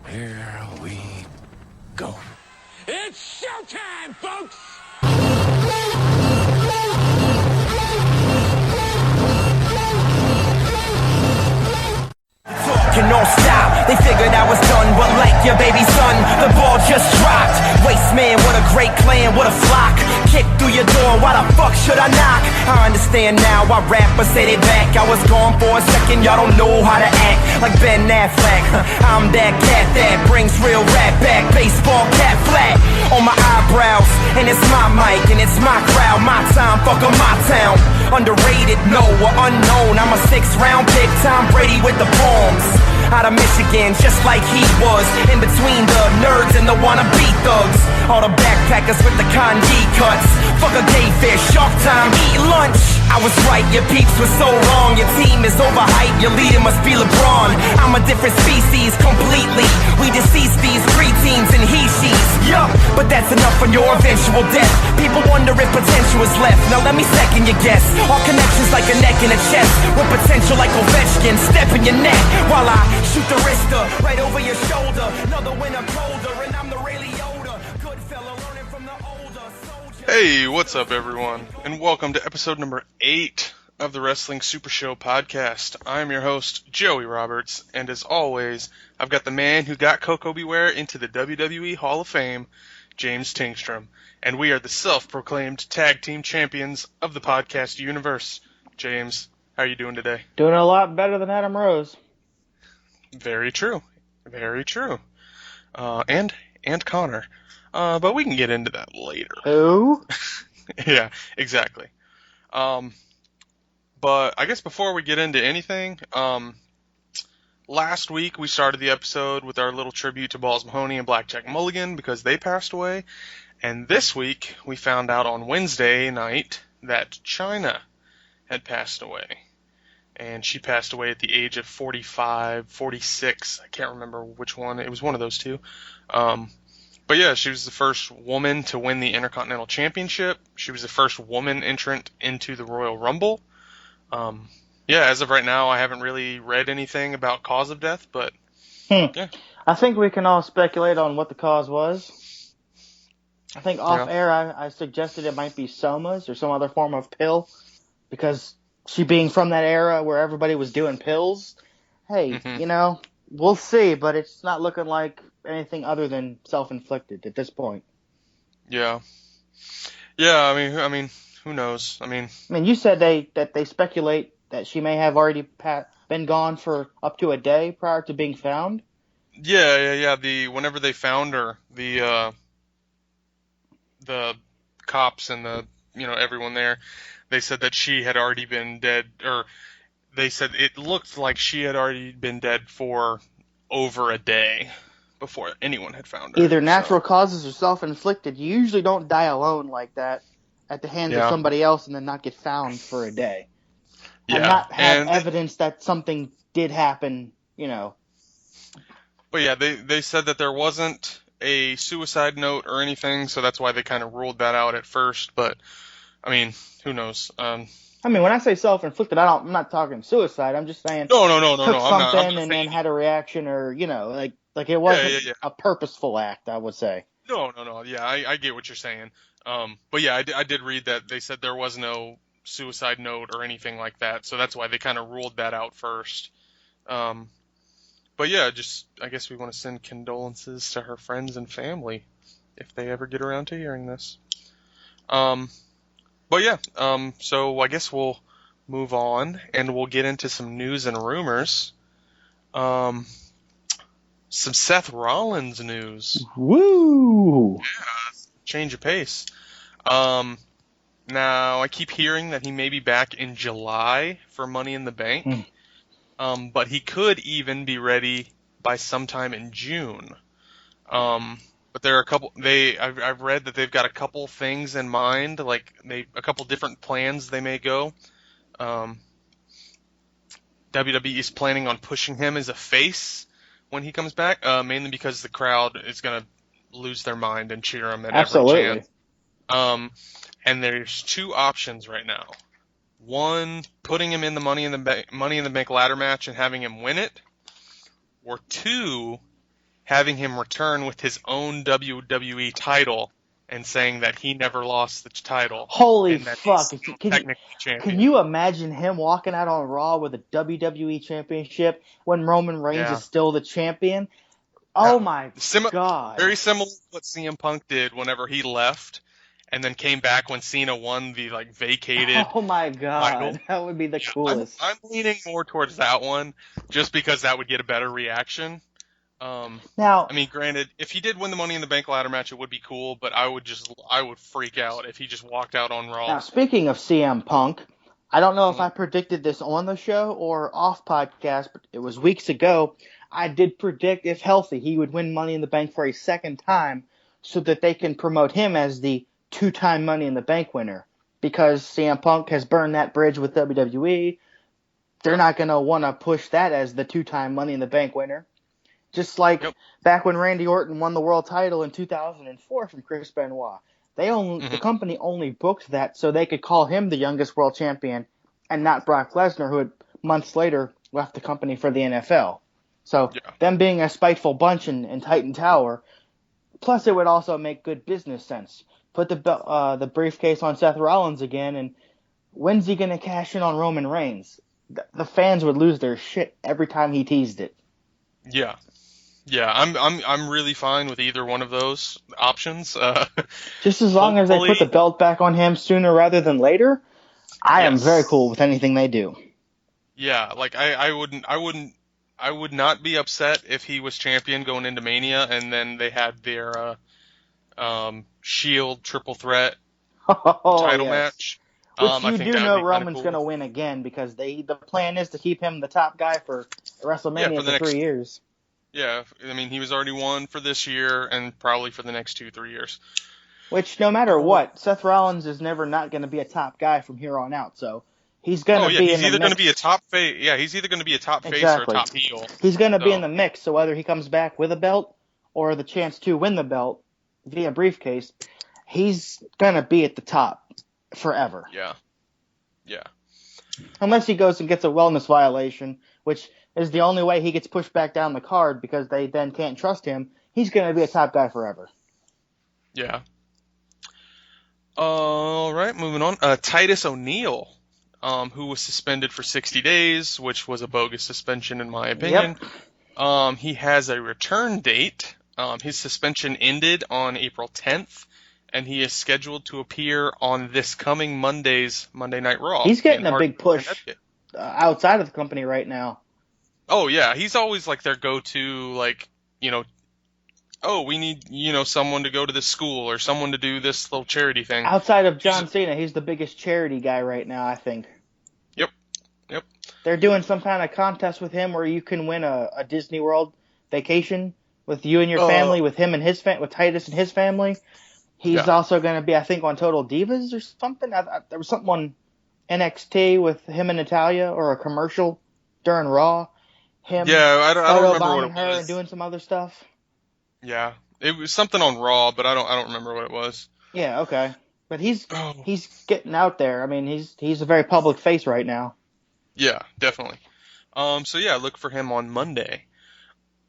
Here we go. It's showtime, folks! Talking non-stop, they figured I was done, but like your baby son, the ball just dropped. Waste man, what a great clan, what a flock. Kick through your door, why the fuck should I knock? I understand now why rappers say they back. I was gone for a second, y'all don't know how to act. Like Ben Affleck, I'm that cat that brings real rap back. Baseball cap flat on my eyebrows, and it's my mic, and it's my crowd, my time, fuck 'em, my town. Underrated, no, or unknown, I'm a 6th-round pick, Tom Brady with the palms. Out of Michigan, just like he was, in between the nerds and the wannabe thugs. All the backpackers with the Kanye cuts. Fuck a gay fish, shark time, eat lunch. I was right, your peeps were so wrong. Your team is overhyped, your leader must be LeBron. I'm a different species, completely. We deceased these preteens and he-she's. Yup, but that's enough on your eventual death. People wonder if potential is left. Now let me second your guess. All connections like a neck and a chest. With potential like Ovechkin, step in your neck. While I shoot the wrister right over your shoulder. Another winter colder, and I'm the Ray Liotta. Good fella learning from the older soldier. Hey, what's up, everyone? And welcome to episode number 8 of the Wrestling Supershow Podcast. I'm your host, Joey Roberts, and as always, I've got the man who got Coco Beware into the WWE Hall of Fame, James Tingstrom. And we are the self-proclaimed tag team champions of the podcast universe. James, how are you doing today? Doing a lot better than Adam Rose. Very true. Very true. And Connor. But we can get into that later. Who? Yeah, exactly. But I guess before we get into anything, last week we started the episode with our little tribute to Balls Mahoney and Blackjack Mulligan because they passed away. And this week we found out on Wednesday night that Chyna had passed away. And she passed away at the age of 45, 46. I can't remember which one. It was one of those two. But yeah, she was the first woman to win the Intercontinental Championship. She was the first woman entrant into the Royal Rumble. Yeah, as of right now, I haven't really read anything about cause of death, but yeah. I think we can all speculate on what the cause was. I think off air I suggested it might be somas or some other form of pill, because she being from that era where everybody was doing pills. Hey, you know, we'll see, but it's not looking like anything other than self-inflicted at this point. Yeah. Yeah, I mean, who knows? I mean, you said that they speculate that she may have already been gone for up to a day prior to being found. Yeah. Whenever they found her, the cops and everyone there, they said that she had already been dead, or they said it looked like she had already been dead for over a day before anyone had found her. Either natural causes or self-inflicted. You usually don't die alone like that at the hands of somebody else and then not get found for a day. Yeah. And not have evidence that something did happen, But yeah, they said that there wasn't a suicide note or anything, so that's why they kind of ruled that out at first, but I mean, who knows? When I say self-inflicted, I'm not talking suicide. I'm just saying no. Took something and then had a reaction, or like it wasn't a purposeful act. I would say. No. Yeah, I get what you're saying. But yeah, I did read that they said there was no suicide note or anything like that, so that's why they kind of ruled that out first. But yeah, I guess we want to send condolences to her friends and family if they ever get around to hearing this. But yeah, so I guess we'll move on and we'll get into some news and rumors. Some Seth Rollins news. Woo! Yeah, change of pace. Now I keep hearing that he may be back in July for Money in the Bank. But he could even be ready by sometime in June. But there are a couple. I've read that they've got a couple things in mind, like a couple different plans they may go. WWE is planning on pushing him as a face when he comes back, mainly because the crowd is gonna lose their mind and cheer him at every chance. And there's two options right now. One, putting him in the Money in the Bank ladder match and having him win it, or two, having him return with his own WWE title and saying that he never lost the title. Holy and that fuck. he's Can technically champion. Can you imagine him walking out on Raw with a WWE championship when Roman Reigns is still the champion? Oh my God. Very similar to what CM Punk did whenever he left and then came back when Cena won the vacated Oh my God. title. That would be the coolest. I'm leaning more towards that one just because that would get a better reaction. Now, I mean, granted, if he did win the Money in the Bank ladder match, it would be cool, but I would freak out if he just walked out on Raw. Now, speaking of CM Punk, I don't know if I predicted this on the show or off podcast, but it was weeks ago. I did predict, if healthy, he would win Money in the Bank for a second time so that they can promote him as the two-time Money in the Bank winner. Because CM Punk has burned that bridge with WWE, they're not going to want to push that as the two-time Money in the Bank winner. Just like back when Randy Orton won the world title in 2004 from Chris Benoit. The company only booked that so they could call him the youngest world champion and not Brock Lesnar, who had months later left the company for the NFL. So them being a spiteful bunch in Titan Tower, plus it would also make good business sense. Put the briefcase on Seth Rollins again, and when's he going to cash in on Roman Reigns? The fans would lose their shit every time he teased it. Yeah. Yeah, I'm really fine with either one of those options. Just as long as they put the belt back on him sooner rather than later, I am very cool with anything they do. Yeah, I would not be upset if he was champion going into Mania and then they had their Shield triple threat title match. Which you do know Roman's going to win again because the plan is to keep him the top guy for WrestleMania for 3 years. Yeah, I mean, he was already won for this year and probably for the next 2-3 years. Which, no matter what, Seth Rollins is never not going to be a top guy from here on out. So he's going to be in the mix. He's either going to be a top face. Yeah, he's either going to be a top face or a top heel. He's going to be in the mix. So whether he comes back with a belt or the chance to win the belt via briefcase, he's going to be at the top forever. Yeah. Yeah. Unless he goes and gets a wellness violation, which is the only way he gets pushed back down the card because they then can't trust him. He's going to be a top guy forever. Yeah. All right, moving on. Titus O'Neil, who was suspended for 60 days, which was a bogus suspension in my opinion. Yep. He has a return date. His suspension ended on April 10th, and he is scheduled to appear on this coming Monday's Monday Night Raw. He's getting a big push outside of the company right now. Oh, yeah. He's always their go-to, we need, someone to go to this school or someone to do this little charity thing. Outside of John Cena, he's the biggest charity guy right now, I think. Yep. They're doing some kind of contest with him where you can win a Disney World vacation with you and your family, with him and with Titus and his family. He's also going to be, I think, on Total Divas or something. There was something on NXT with him and Natalya or a commercial during Raw. I don't remember what it was. And doing some other stuff. Yeah, it was something on Raw, but I don't remember what it was. Yeah, okay, but he's getting out there. I mean, he's a very public face right now. Yeah, definitely. Look for him on Monday.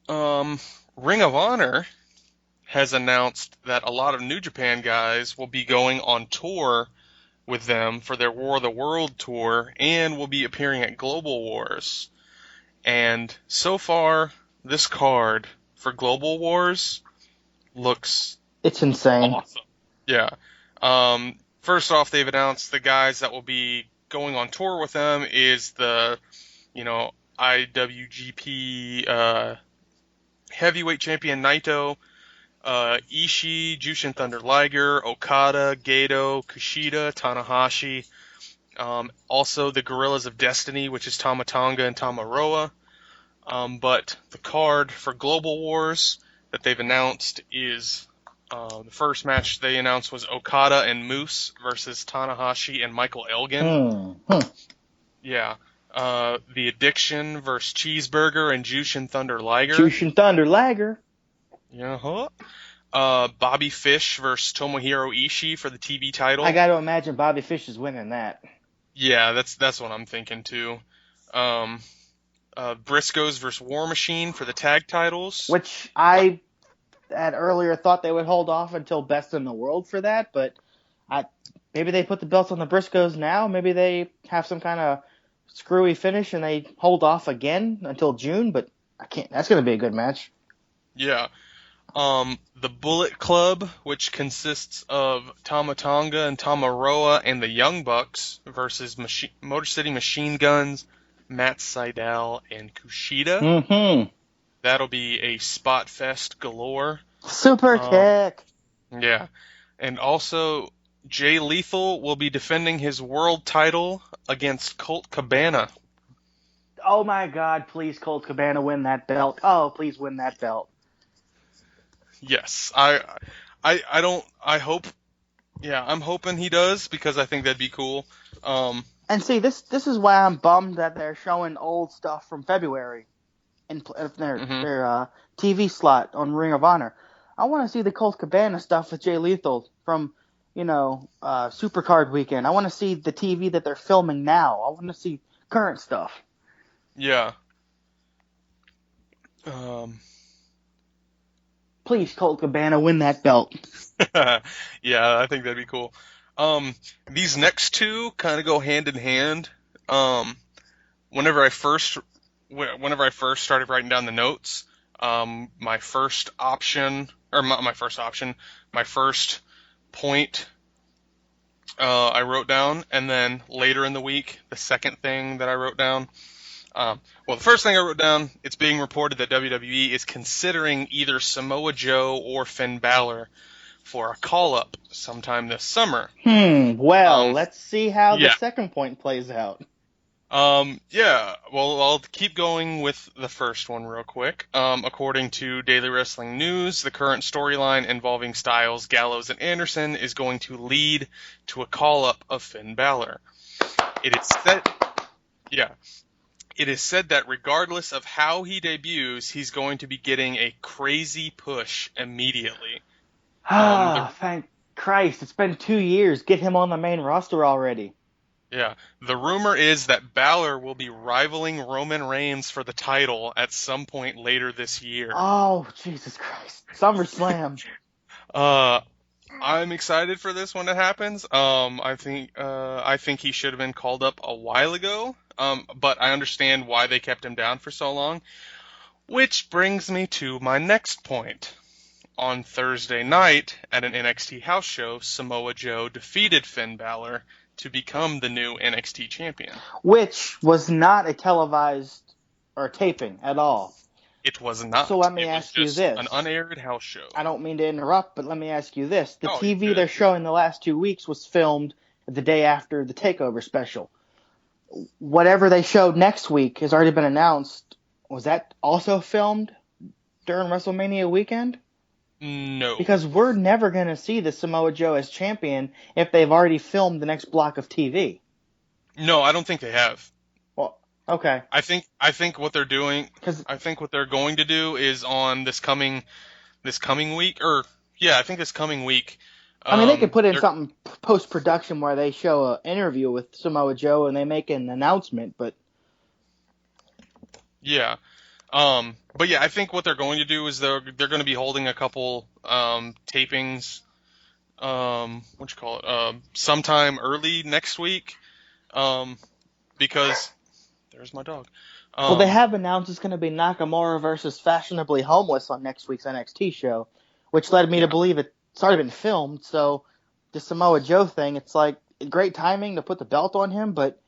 Ring of Honor has announced that a lot of New Japan guys will be going on tour with them for their War of the World tour and will be appearing at Global Wars. And so far, this card for Global Wars looks... It's insane. Awesome. Yeah. First off, they've announced the guys that will be going on tour with them is the, IWGP heavyweight champion Naito, Ishii, Jushin Thunder Liger, Okada, Gedo, Kushida, Tanahashi. Also the Gorillas of Destiny, which is Tama Tonga and Tamaroa. But the card for Global Wars that they've announced is the first match they announced was Okada and Moose versus Tanahashi and Michael Elgin. Yeah. The Addiction versus Cheeseburger and Jushin Thunder Liger. Jushin Thunder Liger. Yeah. Bobby Fish versus Tomohiro Ishii for the TV title. I got to imagine Bobby Fish is winning that. Yeah, that's what I'm thinking too. Briscoes versus War Machine for the tag titles. Which I had earlier thought they would hold off until Best in the World for that, but maybe they put the belts on the Briscoes now. Maybe they have some kind of screwy finish and they hold off again until June, but I can't. That's going to be a good match. Yeah. The Bullet Club, which consists of Tama Tonga and Tamaroa and the Young Bucks versus Motor City Machine Guns, Matt Sydal, and Kushida. Mm-hmm. That'll be a spot fest galore. Super kick. Yeah. And also, Jay Lethal will be defending his world title against Colt Cabana. Oh my God, please Colt Cabana win that belt. Oh, please win that belt. Yes. I'm hoping he does because I think that'd be cool. And see, this is why I'm bummed that they're showing old stuff from February in their TV slot on Ring of Honor. I want to see the Colt Cabana stuff with Jay Lethal from, Supercard weekend. I want to see the TV that they're filming now. I want to see current stuff. Yeah. Please, Colt Cabana, win that belt. Yeah, I think that'd be cool. These next two kind of go hand in hand. Whenever I first started writing down the notes, my first point I wrote down, and then later in the week, the second thing that I wrote down. The first thing I wrote down, it's being reported that WWE is considering either Samoa Joe or Finn Balor for a call-up sometime this summer. Let's see how the second point plays out. I'll keep going with the first one real quick. According to Daily Wrestling News, the current storyline involving Styles, Gallows, and Anderson is going to lead to a call-up of Finn Balor. It is said that regardless of how he debuts, he's going to be getting a crazy push immediately. Thank Christ. It's been 2 years. Get him on the main roster already. Yeah. The rumor is that Balor will be rivaling Roman Reigns for the title at some point later this year. Oh, Jesus Christ. SummerSlam. I'm excited for this when it happens. I think he should have been called up a while ago. But I understand why they kept him down for so long. Which brings me to my next point. On Thursday night, at an NXT house show, Samoa Joe defeated Finn Balor to become the new NXT champion. Which was not a televised or taping at all. It was not. So let me ask you this. An unaired house show. I don't mean to interrupt, but let me ask you this. The Oh, TV they're showing the last 2 weeks was filmed the day after the TakeOver special. Whatever they showed next week has already been announced. Was that also filmed during WrestleMania weekend? No. Because we're never going to see the Samoa Joe as champion if they've already filmed the next block of TV. No, I don't think they have. Well, okay. I think what they're doing. I think what they're going to do is on this coming week, I think this coming week. I mean, they could put in something post-production where they show an interview with Samoa Joe and they make an announcement, but... Yeah. But yeah, I think what they're going to do is they're going to be holding a couple tapings, sometime early next week, because there's my dog. Well, they have announced it's going to be Nakamura versus Fashionably Homeless on next week's NXT show, which led me to believe it's already been filmed. So the Samoa Joe thing, it's like great timing to put the belt on him, but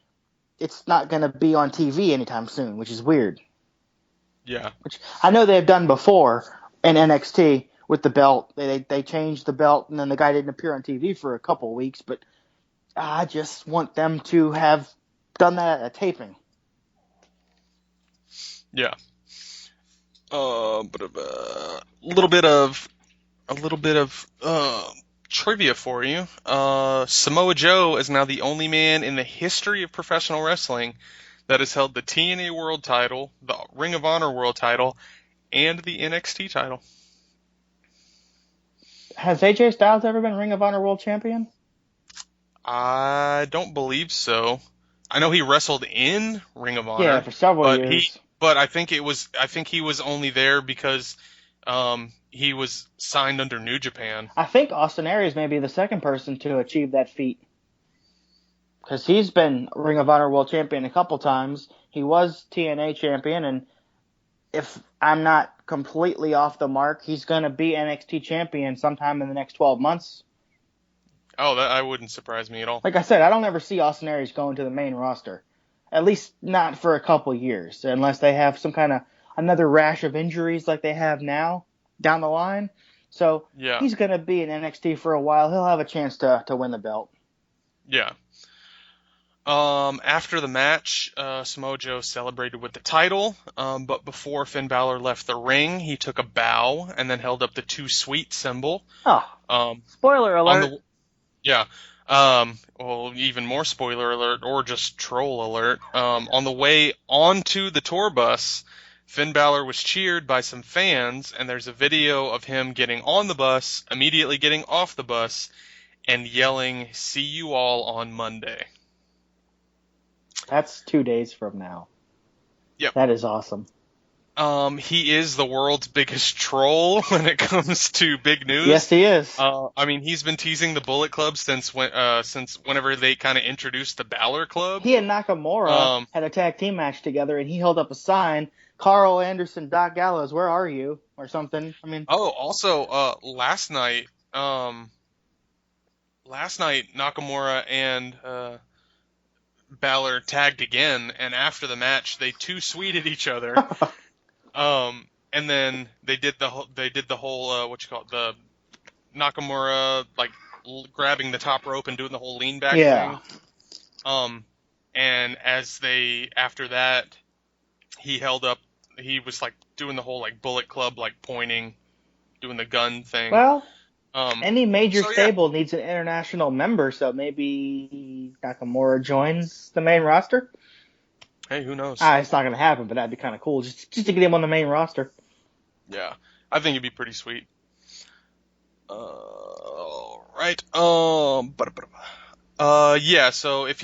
it's not going to be on TV anytime soon, which is weird. Yeah. Which I know they've done before in NXT with the belt. They changed the belt, and then the guy didn't appear on TV for a couple of weeks, but I just want them to have done that at a taping. Yeah. A little bit of trivia for you. Samoa Joe is now the only man in the history of professional wrestling that has held the TNA World Title, the Ring of Honor World Title, and the NXT title. Has AJ Styles ever been Ring of Honor World Champion? I don't believe so. I know he wrestled in Ring of Honor. Yeah, for several years. but I think he was only there because he was signed under New Japan. I think Austin Aries may be the second person to achieve that feat. Because he's been Ring of Honor World Champion a couple times. He was TNA Champion, and if I'm not completely off the mark, he's going to be NXT Champion sometime in the next 12 months. Oh, that wouldn't surprise me at all. Like I said, I don't ever see Austin Aries going to the main roster. At least not for a couple years, unless they have some kind of another rash of injuries like they have now down the line. So yeah. He's going to be in NXT for a while. He'll have a chance to win the belt. Yeah. After the match, Samoa Joe celebrated with the title, but before Finn Balor left the ring, he took a bow and then held up the Too Sweet symbol. Oh, spoiler alert. Well, even more spoiler alert, or just troll alert. On the way onto the tour bus, Finn Balor was cheered by some fans, and there's a video of him getting on the bus, immediately getting off the bus, and yelling, "See you all on Monday." That's 2 days from now. Yep. That is awesome. He is the world's biggest troll when it comes to big news. Yes, he is. I mean, he's been teasing the Bullet Club since whenever they kind of introduced the Balor Club. He and Nakamura had a tag team match together, and he held up a sign, "Carl Anderson, Doc Gallows, where are you?" or something. I mean. Oh, also, last night Nakamura and Balor tagged again, and after the match, they too sweeted each other. And then they did the whole the Nakamura grabbing the top rope and doing the whole lean back thing. And after that, he was doing the whole Bullet Club pointing, doing the gun thing. Well, any major stable needs an international member, so maybe Nakamura joins the main roster. Hey, who knows? It's not going to happen, but that'd be kind of cool just to get him on the main roster. Yeah, I think it'd be pretty sweet. Right. Yeah. So if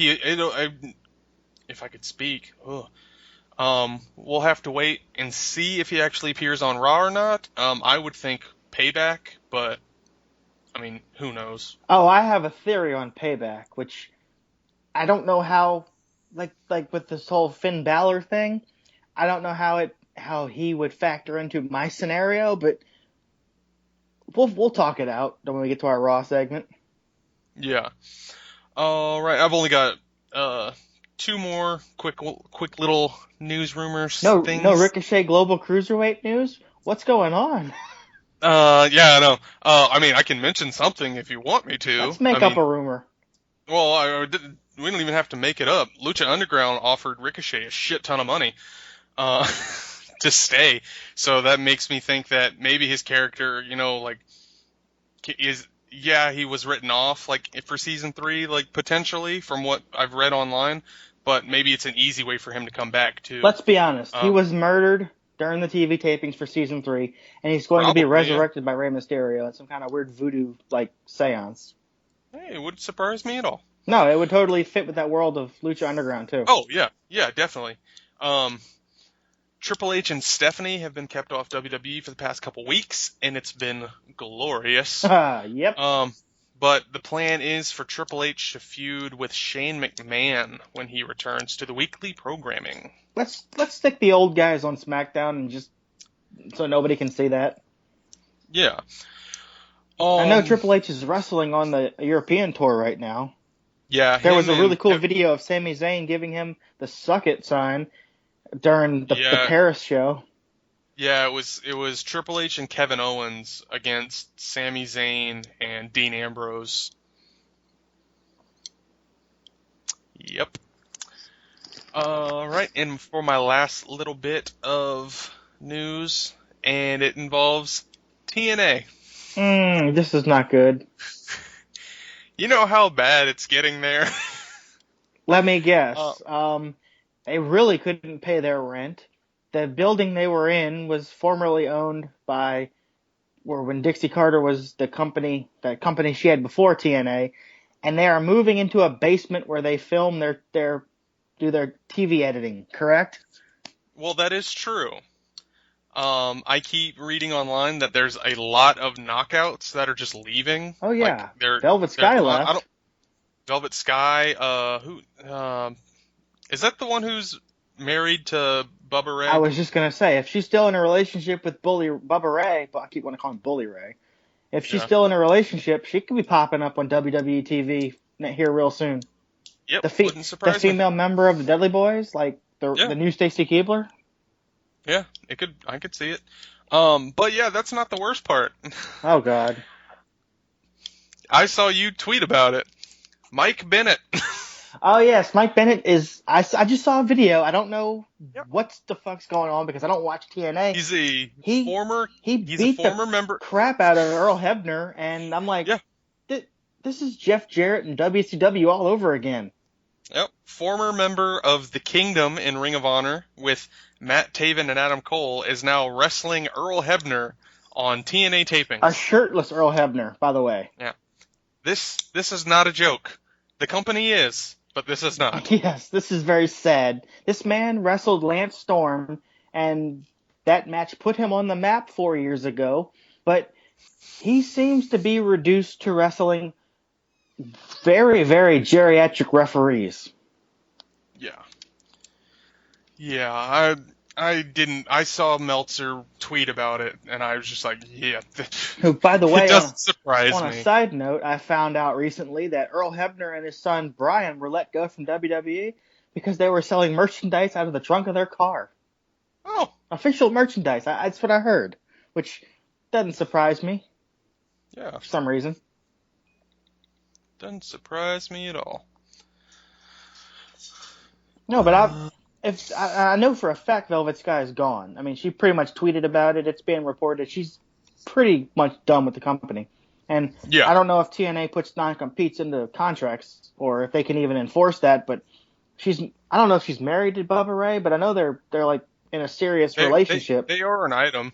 I could speak, we'll have to wait and see if he actually appears on Raw or not. I would think Payback, but I mean, who knows? Oh, I have a theory on Payback, which I don't know how. Like with this whole Finn Balor thing, I don't know how he would factor into my scenario, but we'll talk it out when we get to our Raw segment. Yeah. All right. I've only got two more quick little news rumors. No Ricochet Global Cruiserweight news. What's going on? Yeah, I know. I mean, I can mention something if you want me to. Let's make up a rumor. Well, we don't even have to make it up. Lucha Underground offered Ricochet a shit ton of money to stay. So that makes me think that maybe his character, he was written off for season 3, potentially from what I've read online, but maybe it's an easy way for him to come back too. Let's be honest. He was murdered during the TV tapings for season 3, and he's going to be resurrected by Rey Mysterio at some kind of weird voodoo seance. Hey, it wouldn't surprise me at all. No, it would totally fit with that world of Lucha Underground, too. Oh, yeah, definitely. Triple H and Stephanie have been kept off WWE for the past couple weeks, and it's been glorious. Yep. But the plan is for Triple H to feud with Shane McMahon when he returns to the weekly programming. Let's stick the old guys on SmackDown and just so nobody can see that. Yeah. I know Triple H is wrestling on the European tour right now. Yeah. There was a really cool video of Sami Zayn giving him the suck it sign during the Paris show. Yeah, it was Triple H and Kevin Owens against Sami Zayn and Dean Ambrose. Yep. Right, and for my last little bit of news, and it involves TNA. This is not good. You know how bad it's getting there? Let me guess. They really couldn't pay their rent. The building they were in was formerly owned by, when Dixie Carter was the company she had before TNA, and they are moving into a basement where they film do their TV editing, correct? Well, that is true. I keep reading online that there's a lot of knockouts that are just leaving. Oh yeah, Like Velvet Sky I left. don't, Velvet Sky. Is that the one who's married to Bubba Ray? I was just gonna say, if she's still in a relationship with Bubba Ray, but I keep wanting to call him Bully Ray. If she's still in a relationship, she could be popping up on WWE TV here real soon. Yep, The wouldn't surprise me. female member of the Dudley Boys, like the new Stacy Keibler. Yeah, I could see it. But yeah, that's not the worst part. Oh God. I saw you tweet about it. Mike Bennett. Oh yes, Mike Bennett is. I just saw a video. I don't know what the fuck's going on because I don't watch TNA. He's a beat former member. Crap out of Earl Hebner, and I'm like, this is Jeff Jarrett and WCW all over again. Yep, former member of the Kingdom in Ring of Honor with Matt Taven and Adam Cole is now wrestling Earl Hebner on TNA tapings. A shirtless Earl Hebner, by the way. Yeah, this is not a joke. The company is, but this is not. Yes, this is very sad. This man wrestled Lance Storm, and that match put him on the map 4 years ago, but he seems to be reduced to wrestling very, very geriatric referees. Yeah, I saw Meltzer tweet about it, and I was just like, yeah. Who, by the way, it doesn't surprise on me. A side note, I found out recently that Earl Hebner and his son Brian were let go from WWE because they were selling merchandise out of the trunk of their car. Oh. Official merchandise. That's what I heard, which doesn't surprise me. Yeah. For some reason. Doesn't surprise me at all. No, but I know for a fact Velvet Sky is gone. I mean, she pretty much tweeted about it. It's being reported. She's pretty much done with the company. And I don't know if TNA puts non-competes into contracts or if they can even enforce that, but I don't know if she's married to Bubba Ray, but I know they're like in a serious relationship. They are an item.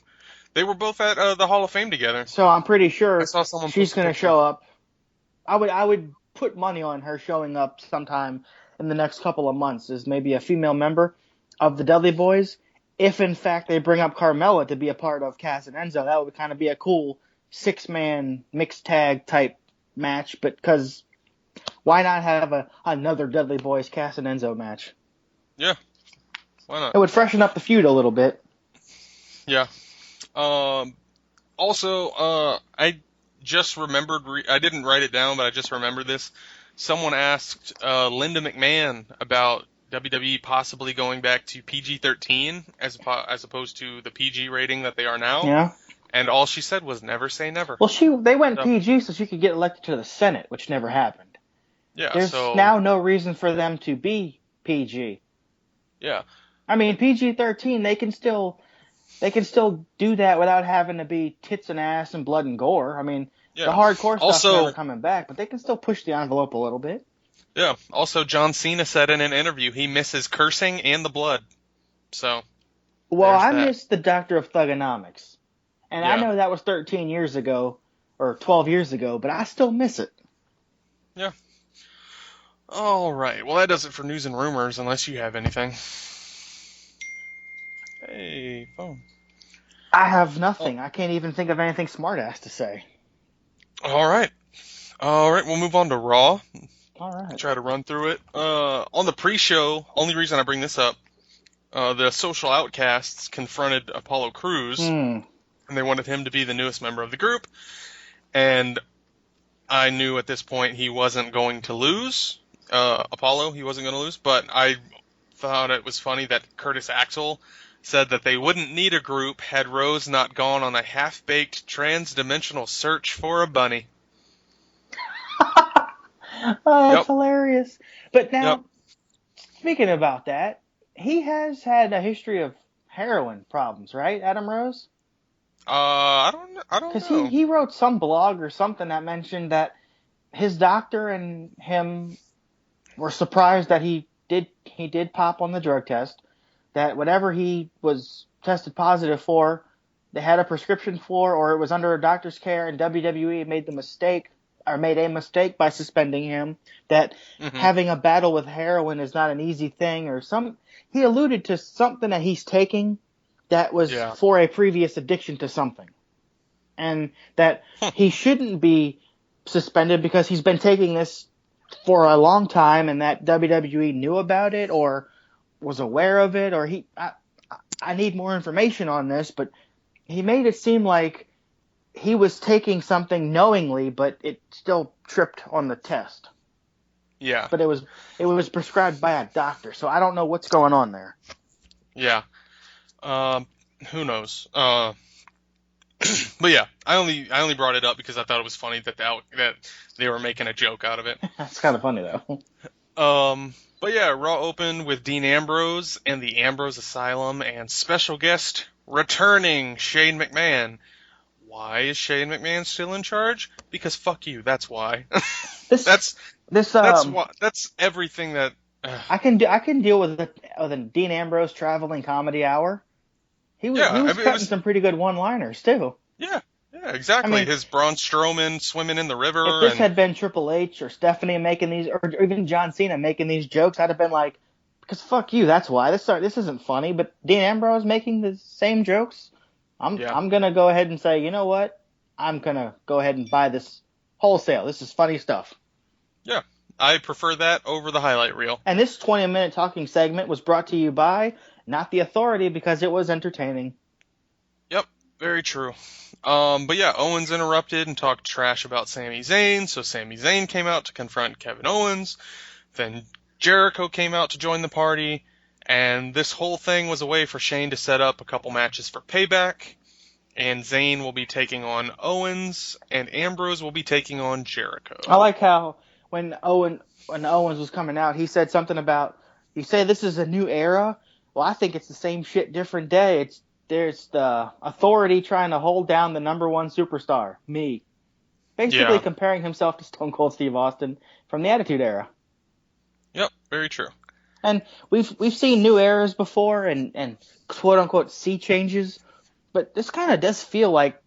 They were both at the Hall of Fame together. So I'm pretty sure I saw someone she's going to show up. I would put money on her showing up sometime in the next couple of months as maybe a female member of the Dudley Boys. If, in fact, they bring up Carmella to be a part of Cass and Enzo, that would kind of be a cool 6-man mixed tag type match. But because why not have another Dudley Boys Cass and Enzo match? Yeah, why not? It would freshen up the feud a little bit. Yeah. Also, I just remembered, I didn't write it down, but I just remembered this. Someone asked Linda McMahon about WWE possibly going back to PG-13 as opposed to the PG rating that they are now. Yeah. And all she said was never say never. Well, they went PG so she could get elected to the Senate, which never happened. Yeah. There's now no reason for them to be PG. Yeah. I mean, PG-13, they can still do that without having to be tits and ass and blood and gore. I mean, the hardcore stuff's never coming back, but they can still push the envelope a little bit. Yeah. Also, John Cena said in an interview he misses cursing and the blood. So. Well, I miss the Doctor of Thugonomics. And I know that was 13 years ago, or 12 years ago, but I still miss it. Yeah. All right. Well, that does it for news and rumors, unless you have anything. Hey, phone. I have nothing. I can't even think of anything smart-ass to say. All right. We'll move on to Raw. All right. Try to run through it. On the pre-show, only reason I bring this up, the Social Outcasts confronted Apollo Crews, and they wanted him to be the newest member of the group. And I knew at this point he wasn't going to lose. Apollo, he wasn't going to lose, but I thought it was funny that Curtis Axel said that they wouldn't need a group had Rose not gone on a half-baked trans-dimensional search for a bunny. Oh, that's hilarious. But now, speaking about that, he has had a history of heroin problems, right, Adam Rose? I don't know. Because he wrote some blog or something that mentioned that his doctor and him were surprised that he did pop on the drug test, that whatever he was tested positive for, they had a prescription for, or it was under a doctor's care, and WWE made the mistake made a mistake by suspending him, that having a battle with heroin is not an easy thing, or he alluded to something that he's taking that was for a previous addiction to something. And that he shouldn't be suspended because he's been taking this for a long time, and that WWE knew about it or was aware of it, or I need more information on this, but he made it seem like he was taking something knowingly, but it still tripped on the test. Yeah. But it was prescribed by a doctor, so I don't know what's going on there. Yeah. Who knows? But yeah, I only brought it up because I thought it was funny that they were making a joke out of it. That's kind of funny though. But yeah, Raw opened with Dean Ambrose and the Ambrose Asylum and special guest returning Shane McMahon. Why is Shane McMahon still in charge? Because fuck you, that's why. That's everything that I can deal with a Dean Ambrose traveling comedy hour. He was cutting some pretty good one-liners too. Yeah, exactly. I mean, his Braun Strowman swimming in the river. If this had been Triple H or Stephanie making these, or even John Cena making these jokes, I'd have been like, because fuck you, that's why. This isn't funny. But Dean Ambrose making the same jokes, I'm gonna go ahead and say, you know what? I'm gonna go ahead and buy this wholesale. This is funny stuff. Yeah, I prefer that over the highlight reel. And this 20-minute talking segment was brought to you by Not the Authority, because it was entertaining. Yep, very true. But yeah, Owens interrupted and talked trash about Sami Zayn, so Sami Zayn came out to confront Kevin Owens. Then Jericho came out to join the party, and this whole thing was a way for Shane to set up a couple matches for Payback, and Zayn will be taking on Owens, and Ambrose will be taking on Jericho. I like how when Owens was coming out, he said something about, you say this is a new era? Well, I think it's the same shit, different day. There's the Authority trying to hold down the number one superstar, me. Basically comparing himself to Stone Cold Steve Austin from the Attitude Era. Yep, very true. And we've seen new eras before and quote unquote sea changes, but this kind of does feel like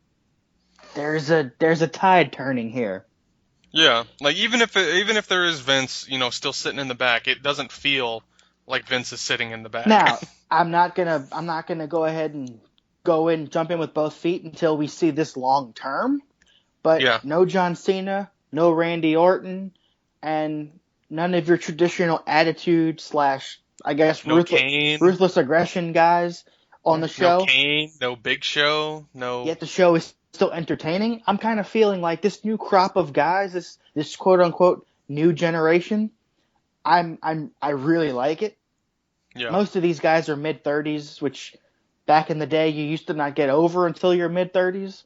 there's a tide turning here. Yeah, like even if there is Vince, still sitting in the back, it doesn't feel like Vince is sitting in the back. Now, I'm not gonna go ahead and jump in with both feet until we see this long term. But no John Cena, no Randy Orton, and none of your traditional attitude / I guess ruthless aggression guys on the show. No Kane, no Big Show, no. Yet the show is still entertaining. I'm kind of feeling like this new crop of guys, this quote unquote new generation, I really like it. Yeah. Most of these guys are mid-30s, which back in the day you used to not get over until your mid-30s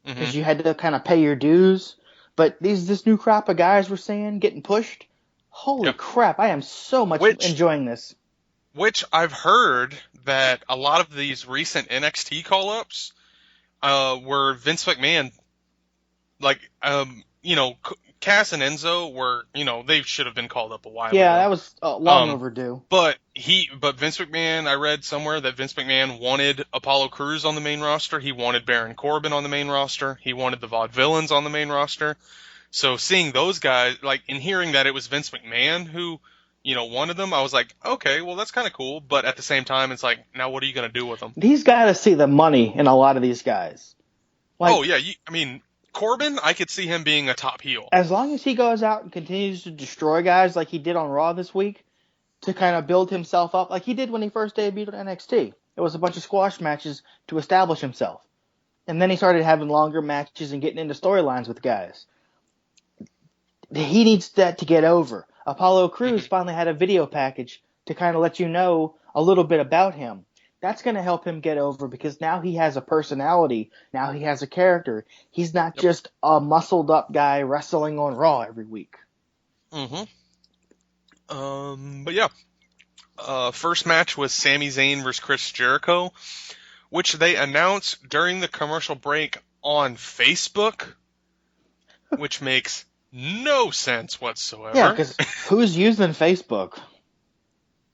because you had to kind of pay your dues. But this new crop of guys we're seeing getting pushed, holy crap, I am so much enjoying this. Which I've heard that a lot of these recent NXT call-ups were Vince McMahon, Cass and Enzo were, they should have been called up a while ago. Yeah, that was long overdue. But Vince McMahon, I read somewhere that Vince McMahon wanted Apollo Crews on the main roster. He wanted Baron Corbin on the main roster. He wanted the Vaudevillains on the main roster. So seeing those guys, and hearing that it was Vince McMahon who, wanted them, I was like, okay, well, that's kind of cool. But at the same time, it's like, now what are you going to do with them? He's got to see the money in a lot of these guys. Corbin, I could see him being a top heel. As long as he goes out and continues to destroy guys like he did on Raw this week to kind of build himself up, like he did when he first debuted on NXT. It was a bunch of squash matches to establish himself. And then he started having longer matches and getting into storylines with guys. He needs that to get over. Apollo Crews finally had a video package to kind of let you know a little bit about him. That's going to help him get over because now he has a personality. Now he has a character. He's not just a muscled up guy wrestling on Raw every week. First match was Sami Zayn versus Chris Jericho, which they announced during the commercial break on Facebook, which makes no sense whatsoever. Yeah, because who's using Facebook?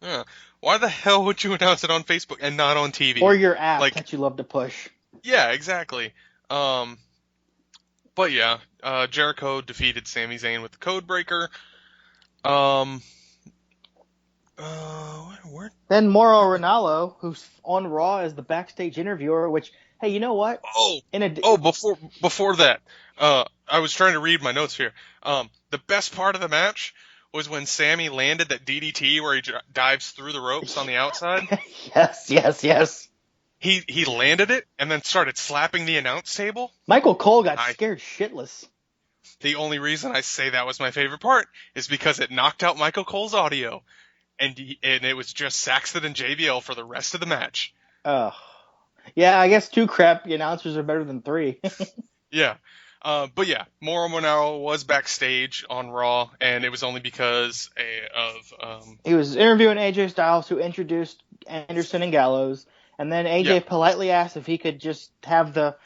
Yeah. Why the hell would you announce it on Facebook and not on TV? Or your app that you love to push. Yeah, exactly. But yeah, Jericho defeated Sami Zayn with the Code Breaker. Where? Then Mauro Ranallo, who's on Raw as the backstage interviewer, which, hey, you know what? Before that, I was trying to read my notes here. The best part of the match was when Sammy landed that DDT where he dives through the ropes on the outside. Yes. He landed it and then started slapping the announce table. Michael Cole got scared shitless. The only reason I say that was my favorite part is because it knocked out Michael Cole's audio, and it was just Saxton and JBL for the rest of the match. Oh. Yeah, I guess 2 crappy announcers are better than 3. Yeah. But yeah, Mauro Ranallo was backstage on Raw, and it was only because he was interviewing AJ Styles, who introduced Anderson and Gallows, and then AJ politely asked if he could just have the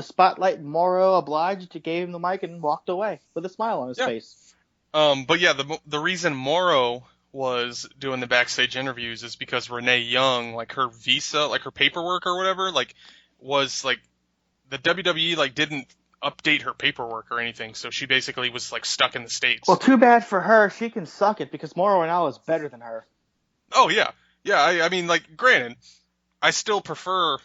spotlight, and Mauro obliged, gave him the mic and walked away with a smile on his face. But yeah, the reason Mauro was doing the backstage interviews is because Renee Young, like her visa, like her paperwork or whatever, like was like the WWE like didn't update her paperwork or anything, so she basically was like stuck in the States. Well, too bad for her. She can suck it because Mauro Ranallo is better than her. Oh yeah. I mean, like, granted, I still prefer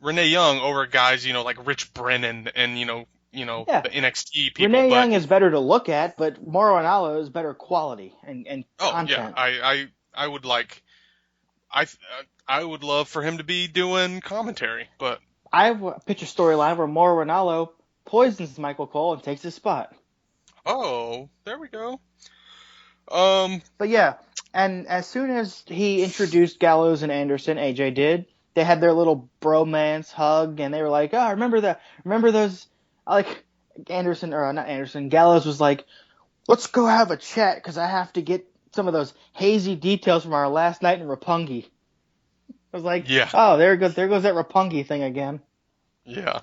Renee Young over guys, like Rich Brennan and the NXT people. Renee Young is better to look at, but Mauro Ranallo is better quality and content. Yeah, I would like, I would love for him to be doing commentary, but I have a picture storyline where Mauro Ranallo poisons Michael Cole and takes his spot. Oh, there we go. But yeah, and as soon as he introduced Gallows and Anderson, AJ did, they had their little bromance hug, and they were like, "Oh, remember those?" Like Gallows was like, "Let's go have a chat because I have to get some of those hazy details from our last night in Roppongi." I was like, yeah. "Oh, there goes that Roppongi thing again." Yeah.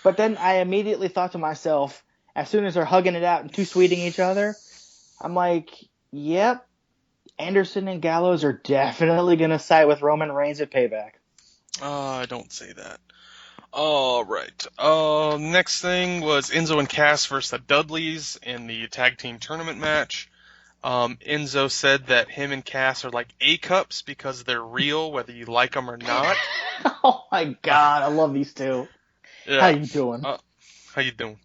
But then I immediately thought to myself, as soon as they're hugging it out and two-sweeting each other, I'm like, yep, Anderson and Gallows are definitely going to side with Roman Reigns at Payback. Don't say that. All right. Next thing was Enzo and Cass versus the Dudleys in the tag team tournament match. Enzo said that him and Cass are like A-cups because they're real, whether you like them or not. Oh my God, I love these two. Yeah. How you doing?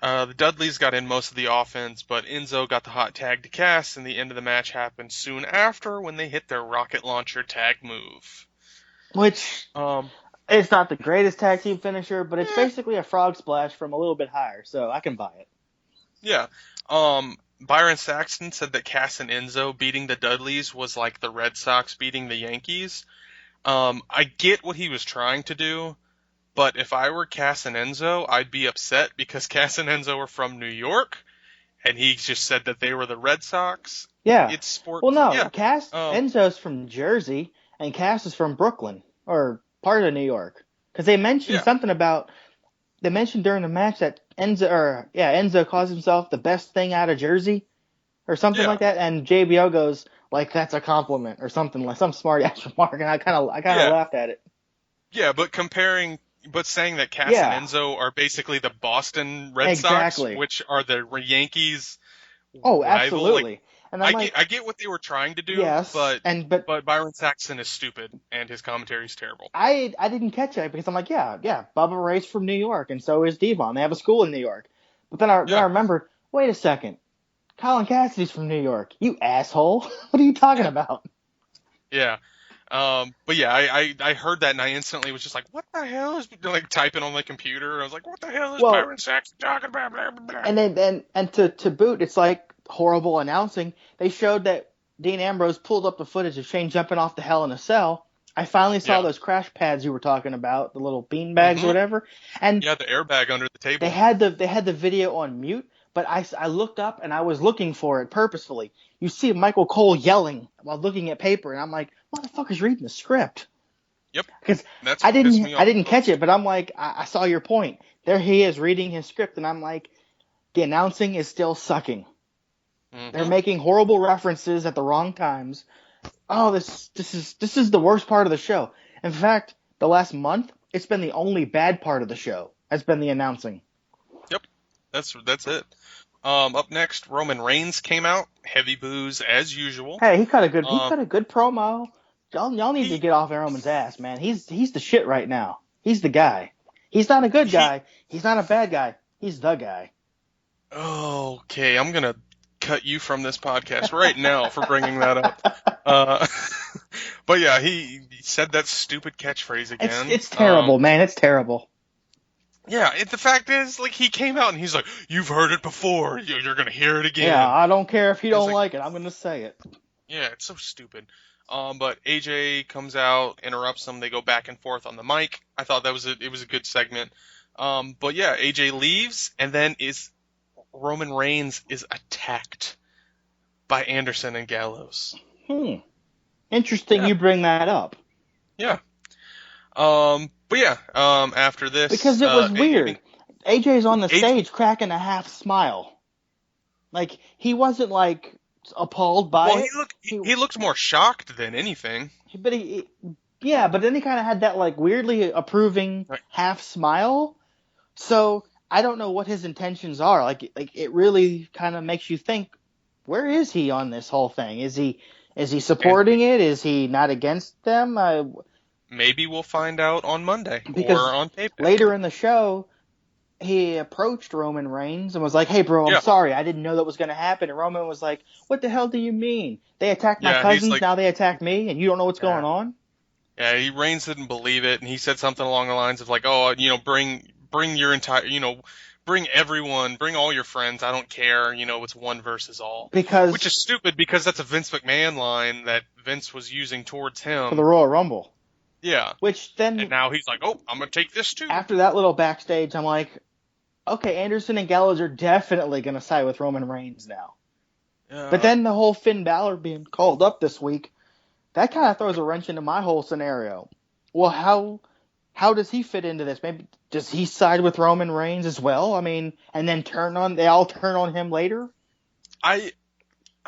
The Dudleys got in most of the offense, but Enzo got the hot tag to Cass, and the end of the match happened soon after when they hit their rocket launcher tag move. Which, it's not the greatest tag team finisher, but it's basically a frog splash from a little bit higher, so I can buy it. Yeah. Byron Saxton said that Cass and Enzo beating the Dudleys was like the Red Sox beating the Yankees. I get what he was trying to do, but if I were Cass and Enzo, I'd be upset because Cass and Enzo are from New York, and he just said that they were the Red Sox. Yeah. It's sport. Well, no, yeah. Enzo's from Jersey, and Cass is from Brooklyn, or part of New York. Because they mentioned something about, they mentioned during the match that Enzo calls himself the best thing out of Jersey, or something like that, and JBL goes, like, that's a compliment, or something, like some smart-ass remark, and I kind of laughed at it. Yeah, but saying that Cass and Enzo are basically the Boston Red Sox, which are the Yankees. Oh, absolutely. Like, and I get what they were trying to do, but Byron Saxton is stupid and his commentary is terrible. I didn't catch it because I'm like, Bubba Ray's from New York and so is Devon. They have a school in New York. But then I remembered, wait a second, Colin Cassidy's from New York. You asshole! What are you talking about? Yeah. But yeah, I heard that and I instantly was just like, what the hell is like typing on my computer? I was like, what the hell is Byron Saxton talking about? Blah, blah, blah. And to boot, it's like horrible announcing. They showed that Dean Ambrose pulled up the footage of Shane jumping off the Hell in a Cell. I finally saw those crash pads you were talking about, the little bean bags or whatever. And the airbag under the table. They had the video on mute, but I looked up and I was looking for it purposefully. You see Michael Cole yelling while looking at paper, and I'm like, motherfucker's reading the script. Yep. Because I didn't catch it, but I'm like, I saw your point. There he is reading his script, and I'm like, the announcing is still sucking. Mm-hmm. They're making horrible references at the wrong times. Oh, this is the worst part of the show. In fact, the last month, it's been the only bad part of the show. Has been the announcing. Yep. That's it. Up next, Roman Reigns came out. Heavy boos as usual. Hey, he cut a good promo. Y'all need to get off Roman's ass, man. He's the shit right now. He's the guy. He's not a good guy. He's not a bad guy. He's the guy. Okay, I'm gonna cut you from this podcast right now for bringing that up. But yeah, he said that stupid catchphrase again. It's terrible, man. It's terrible. Yeah, the fact is, like, he came out and he's like, "You've heard it before. You're gonna hear it again." Yeah, I don't care if you don't like it. I'm gonna say it. Yeah, it's so stupid. But AJ comes out, interrupts them. They go back and forth on the mic. I thought it was a good segment. But yeah, AJ leaves, and then Roman Reigns is attacked by Anderson and Gallows. Interesting you bring that up. Yeah. But yeah, after this... Because it was weird. AJ's on the stage cracking a half smile. Like, he wasn't, like, appalled by it. He looked more shocked than anything. But but then he kind of had that, like, weirdly approving half smile. So, I don't know what his intentions are. Like it really kind of makes you think, where is he on this whole thing? Is he supporting it? Is he not against them? Maybe we'll find out on Monday because or on Payback. Later in the show, he approached Roman Reigns and was like, "Hey, bro, I'm sorry. I didn't know that was going to happen." And Roman was like, "What the hell do you mean? They attacked my cousins, now they attack me, and you don't know what's going on?" Yeah, Reigns didn't believe it, and he said something along the lines of like, "Oh, bring your entire, bring everyone, bring all your friends. I don't care. It's one versus all." Which is stupid because that's a Vince McMahon line that Vince was using towards him for the Royal Rumble. Yeah. And now he's like, "Oh, I'm gonna take this too." After that little backstage, I'm like, okay, Anderson and Gallows are definitely gonna side with Roman Reigns now. But then the whole Finn Balor being called up this week, that kind of throws a wrench into my whole scenario. Well, how does he fit into this? Maybe does he side with Roman Reigns as well? I mean, and then they all turn on him later? I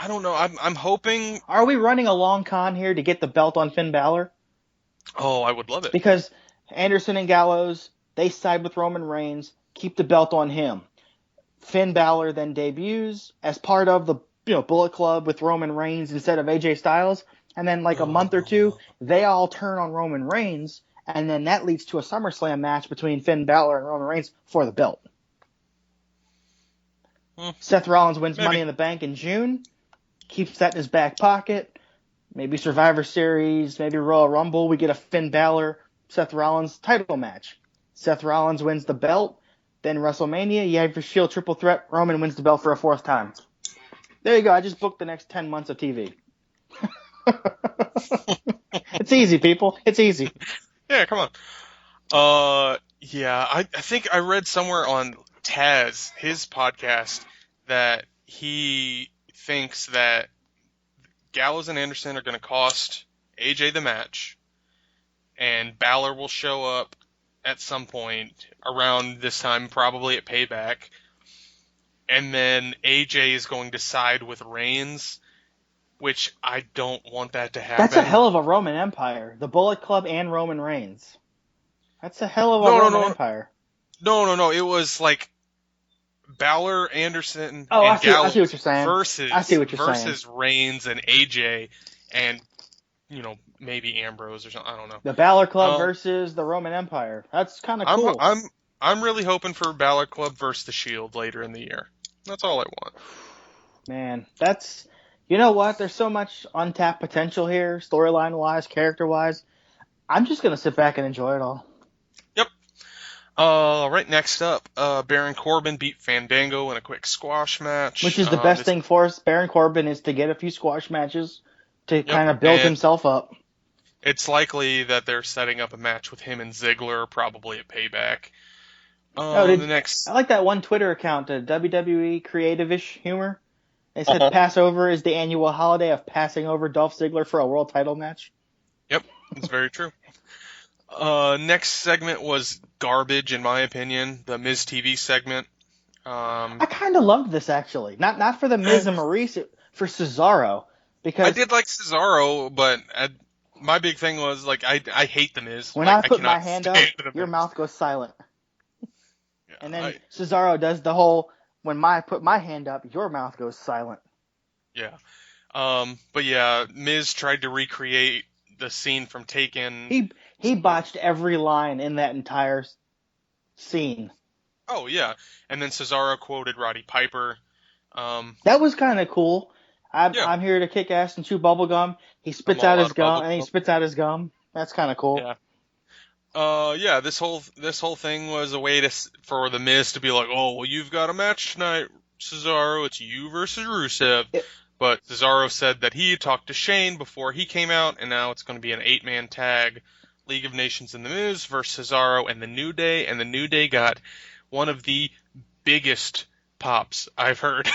don't know. I'm hoping. Are we running a long con here to get the belt on Finn Balor? Oh, I would love it. Because Anderson and Gallows, they side with Roman Reigns, keep the belt on him. Finn Balor then debuts as part of the Bullet Club with Roman Reigns instead of AJ Styles, and then like a month or two, they all turn on Roman Reigns, and then that leads to a SummerSlam match between Finn Balor and Roman Reigns for the belt. Seth Rollins wins Money in the Bank in June, keeps that in his back pocket. Maybe Survivor Series, maybe Royal Rumble, we get a Finn Balor, Seth Rollins title match. Seth Rollins wins the belt, then WrestleMania, you have your Shield triple threat, Roman wins the belt for a fourth time. There you go, I just booked the next 10 months of TV. It's easy, people. It's easy. Yeah, come on. Yeah, I think I read somewhere on Taz, his podcast, that he thinks that Gallows and Anderson are going to cost AJ the match, and Balor will show up at some point around this time, probably at Payback, and then AJ is going to side with Reigns, which I don't want that to happen. That's a hell of a Roman Empire. The Bullet Club and Roman Reigns. That's a hell of a Roman Empire. No. It was like Balor, Anderson, and Gallows I see what you're saying. versus Reigns and AJ and, maybe Ambrose or something. I don't know. The Balor Club versus the Roman Empire. That's kind of cool. I'm really hoping for Balor Club versus the Shield later in the year. That's all I want. Man, that's... You know what? There's so much untapped potential here, storyline-wise, character-wise. I'm just going to sit back and enjoy it all. Yep. Right, next up, Baron Corbin beat Fandango in a quick squash match. Which is the best thing for us. Baron Corbin is to get a few squash matches to kind of build himself up. It's likely that they're setting up a match with him and Ziggler, probably at Payback. I like that one Twitter account, WWE Creative-ish Humor. They said Passover is the annual holiday of passing over Dolph Ziggler for a world title match. Yep, that's very true. Next segment was garbage, in my opinion. The Miz TV segment. I kind of loved this, actually. Not for the Miz and Maurice, for Cesaro. Because I did like Cesaro, but my big thing was, like, I hate the Miz. When I put my hand up, your mouth goes silent. Yeah. And then Cesaro does the whole, when I put my hand up, your mouth goes silent. Yeah. But yeah, Miz tried to recreate the scene from Taken. He botched every line in that entire scene. Oh, yeah. And then Cesaro quoted Roddy Piper. That was kind of cool. I'm here to kick ass and chew bubble gum. He spits out his gum, and he spits out his gum. That's kind of cool. Yeah. This whole thing was a way for the Miz to be like, oh, well, you've got a match tonight, Cesaro. It's you versus Rusev. But Cesaro said that he talked to Shane before he came out, and now it's going to be an 8-man tag, League of Nations and the Miz versus Cesaro and the New Day, and the New Day got one of the biggest pops I've heard.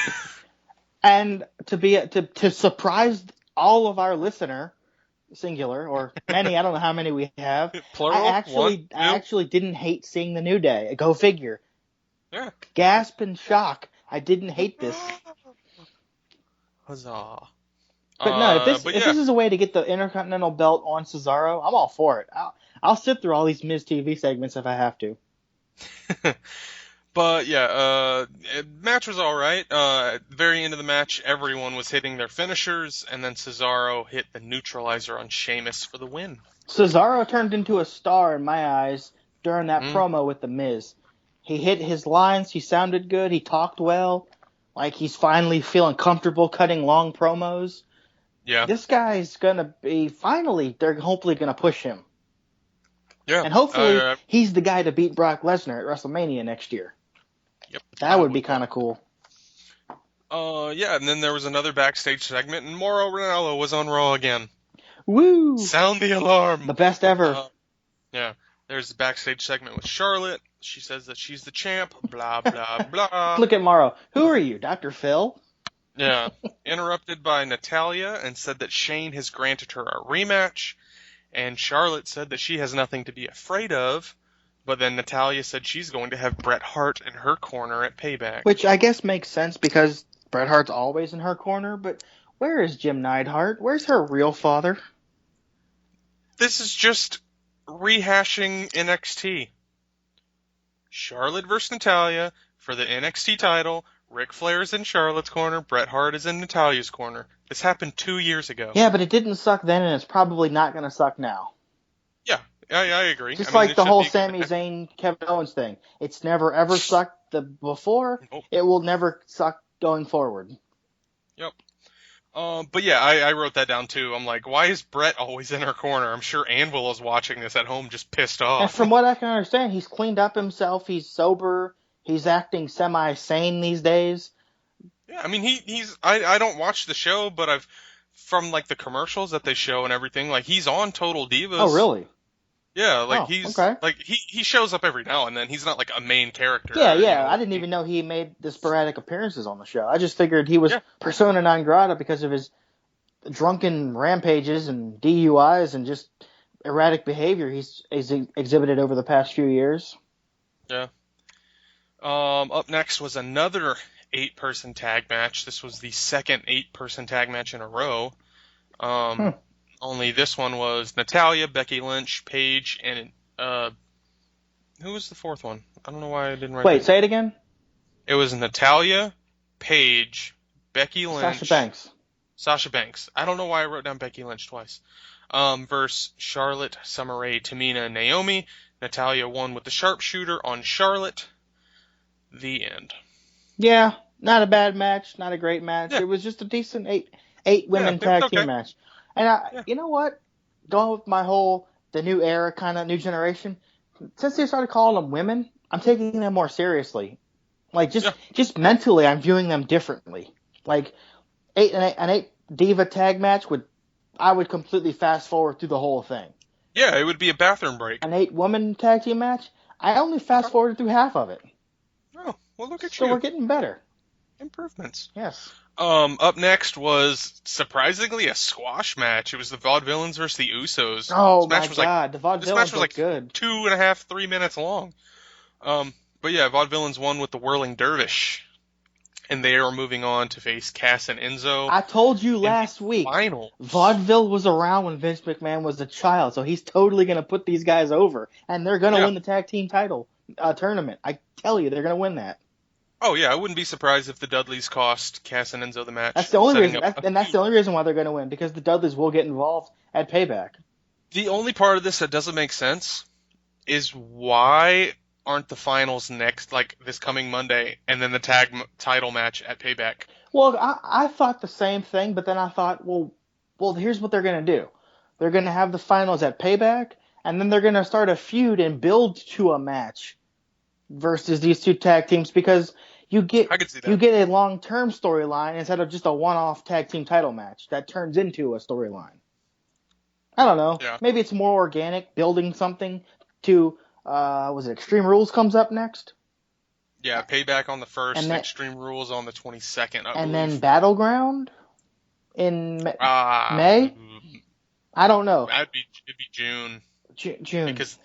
And to surprise all of our listener, singular or many, I don't know how many we have. Plural. I actually didn't hate seeing the New Day. Go figure. Yeah. Gasp and shock. I didn't hate this. Huzzah. But no, if this is a way to get the Intercontinental Belt on Cesaro, I'm all for it. I'll sit through all these Miz TV segments if I have to. But yeah, match was all right. At the very end of the match, everyone was hitting their finishers, and then Cesaro hit the neutralizer on Sheamus for the win. Cesaro turned into a star in my eyes during that promo with the Miz. He hit his lines. He sounded good. He talked well. Like he's finally feeling comfortable cutting long promos. Yeah. This guy's gonna be they're hopefully gonna push him. Yeah. And hopefully he's the guy to beat Brock Lesnar at WrestleMania next year. Yep. That would be kind of cool. Yeah, and then there was another backstage segment, and Mauro Ranallo was on Raw again. Woo! Sound the alarm. The best ever. Yeah. There's a backstage segment with Charlotte. She says that she's the champ. Blah, blah, blah. Look at Mauro. Who are you, Dr. Phil? Yeah. Interrupted by Natalya and said that Shane has granted her a rematch. And Charlotte said that she has nothing to be afraid of. But then Natalya said she's going to have Bret Hart in her corner at Payback. Which I guess makes sense because Bret Hart's always in her corner. But where is Jim Neidhart? Where's her real father? This is just rehashing NXT. Charlotte versus Natalya for the NXT title. Ric Flair is in Charlotte's corner. Bret Hart is in Natalya's corner. This happened 2 years ago. Yeah, but it didn't suck then, and it's probably not going to suck now. Yeah, I agree. Just like the whole Sami Zayn, Kevin Owens thing. It's never ever sucked before. Nope. It will never suck going forward. Yep. But yeah, I wrote that down too. I'm like, why is Bret always in her corner? I'm sure Anvil is watching this at home just pissed off. And from what I can understand, he's cleaned up himself. He's sober. He's acting semi-sane these days. Yeah, I mean, I don't watch the show, but from like the commercials that they show and everything, like he's on Total Divas. Oh, really? Yeah, like okay. like he shows up every now and then. He's not like a main character. Yeah. I didn't even know he made the sporadic appearances on the show. I just figured he was persona non grata because of his drunken rampages and DUIs and just erratic behavior he's exhibited over the past few years. Yeah. Up next was another 8-person tag match. This was the second 8-person tag match in a row. Only this one was Natalya, Becky Lynch, Paige, and who was the fourth one? I don't know why I didn't write Wait, say it again? It was Natalya, Paige, Becky Lynch. Sasha Banks. I don't know why I wrote down Becky Lynch twice. Versus Charlotte, Summer Rae, Tamina, and Naomi. Natalya won with the sharpshooter on Charlotte. The end. Yeah, not a bad match, not a great match. Yeah. It was just a decent eight women tag team match. And you know what? Going with my whole the new era kind of new generation, since they started calling them women, I'm taking them more seriously. Like just mentally, I'm viewing them differently. Like an 8 diva tag match I would completely fast forward through the whole thing. Yeah, it would be a bathroom break. An 8 woman tag team match, I only fast forwarded through half of it. Oh, well, look at you. So we're getting better. Improvements. Yes. Up next was, surprisingly, a squash match. It was the Vaudevillains versus the Usos. Oh, my God. The Vaudevillains this match was like good. 2.5, 3 minutes long. But yeah, Vaudevillains won with the Whirling Dervish. And they are moving on to face Cass and Enzo. I told you last week, Vaudeville was around when Vince McMahon was a child, so he's totally going to put these guys over. And they're going to win the tag team title. tournament. I tell you, they're going to win that. Oh yeah, I wouldn't be surprised if the Dudleys cost Cass and Enzo the match. That's the only setting reason, up a that's feud. the only reason why they're going to win, because the Dudleys will get involved at Payback. The only part of this that doesn't make sense is why aren't the finals next, like this coming Monday, and then the title match at Payback? Well, I thought the same thing, but then I thought, well, here's what they're going to do. They're going to have the finals at Payback, and then they're going to start a feud and build to a match versus these two tag teams, because you get I could see that. you get a long-term storyline instead of just a one-off tag team title match that turns into a storyline. I don't know. Yeah. Maybe it's more organic, building something to, was it Extreme Rules comes up next? Yeah, Payback on the 1st, And then- Extreme Rules on the 22nd, I And believe. then Battleground in May? I don't know. It'd be June. June. Because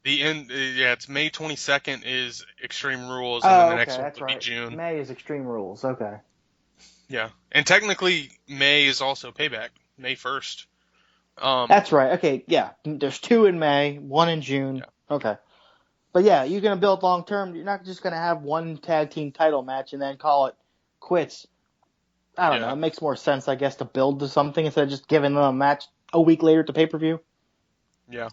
the end, it's May 22nd is Extreme Rules, and then the next one that's would right. be June. May is Extreme Rules. Okay. Yeah, and technically May is also Payback, May 1st. That's right. Okay, yeah. There's 2 in May, 1 in June. Yeah. Okay. But yeah, you're going to build long term. You're not just going to have one tag team title match and then call it quits. I don't know. It makes more sense, I guess, to build to something instead of just giving them a match a week later at the pay-per-view. Yeah.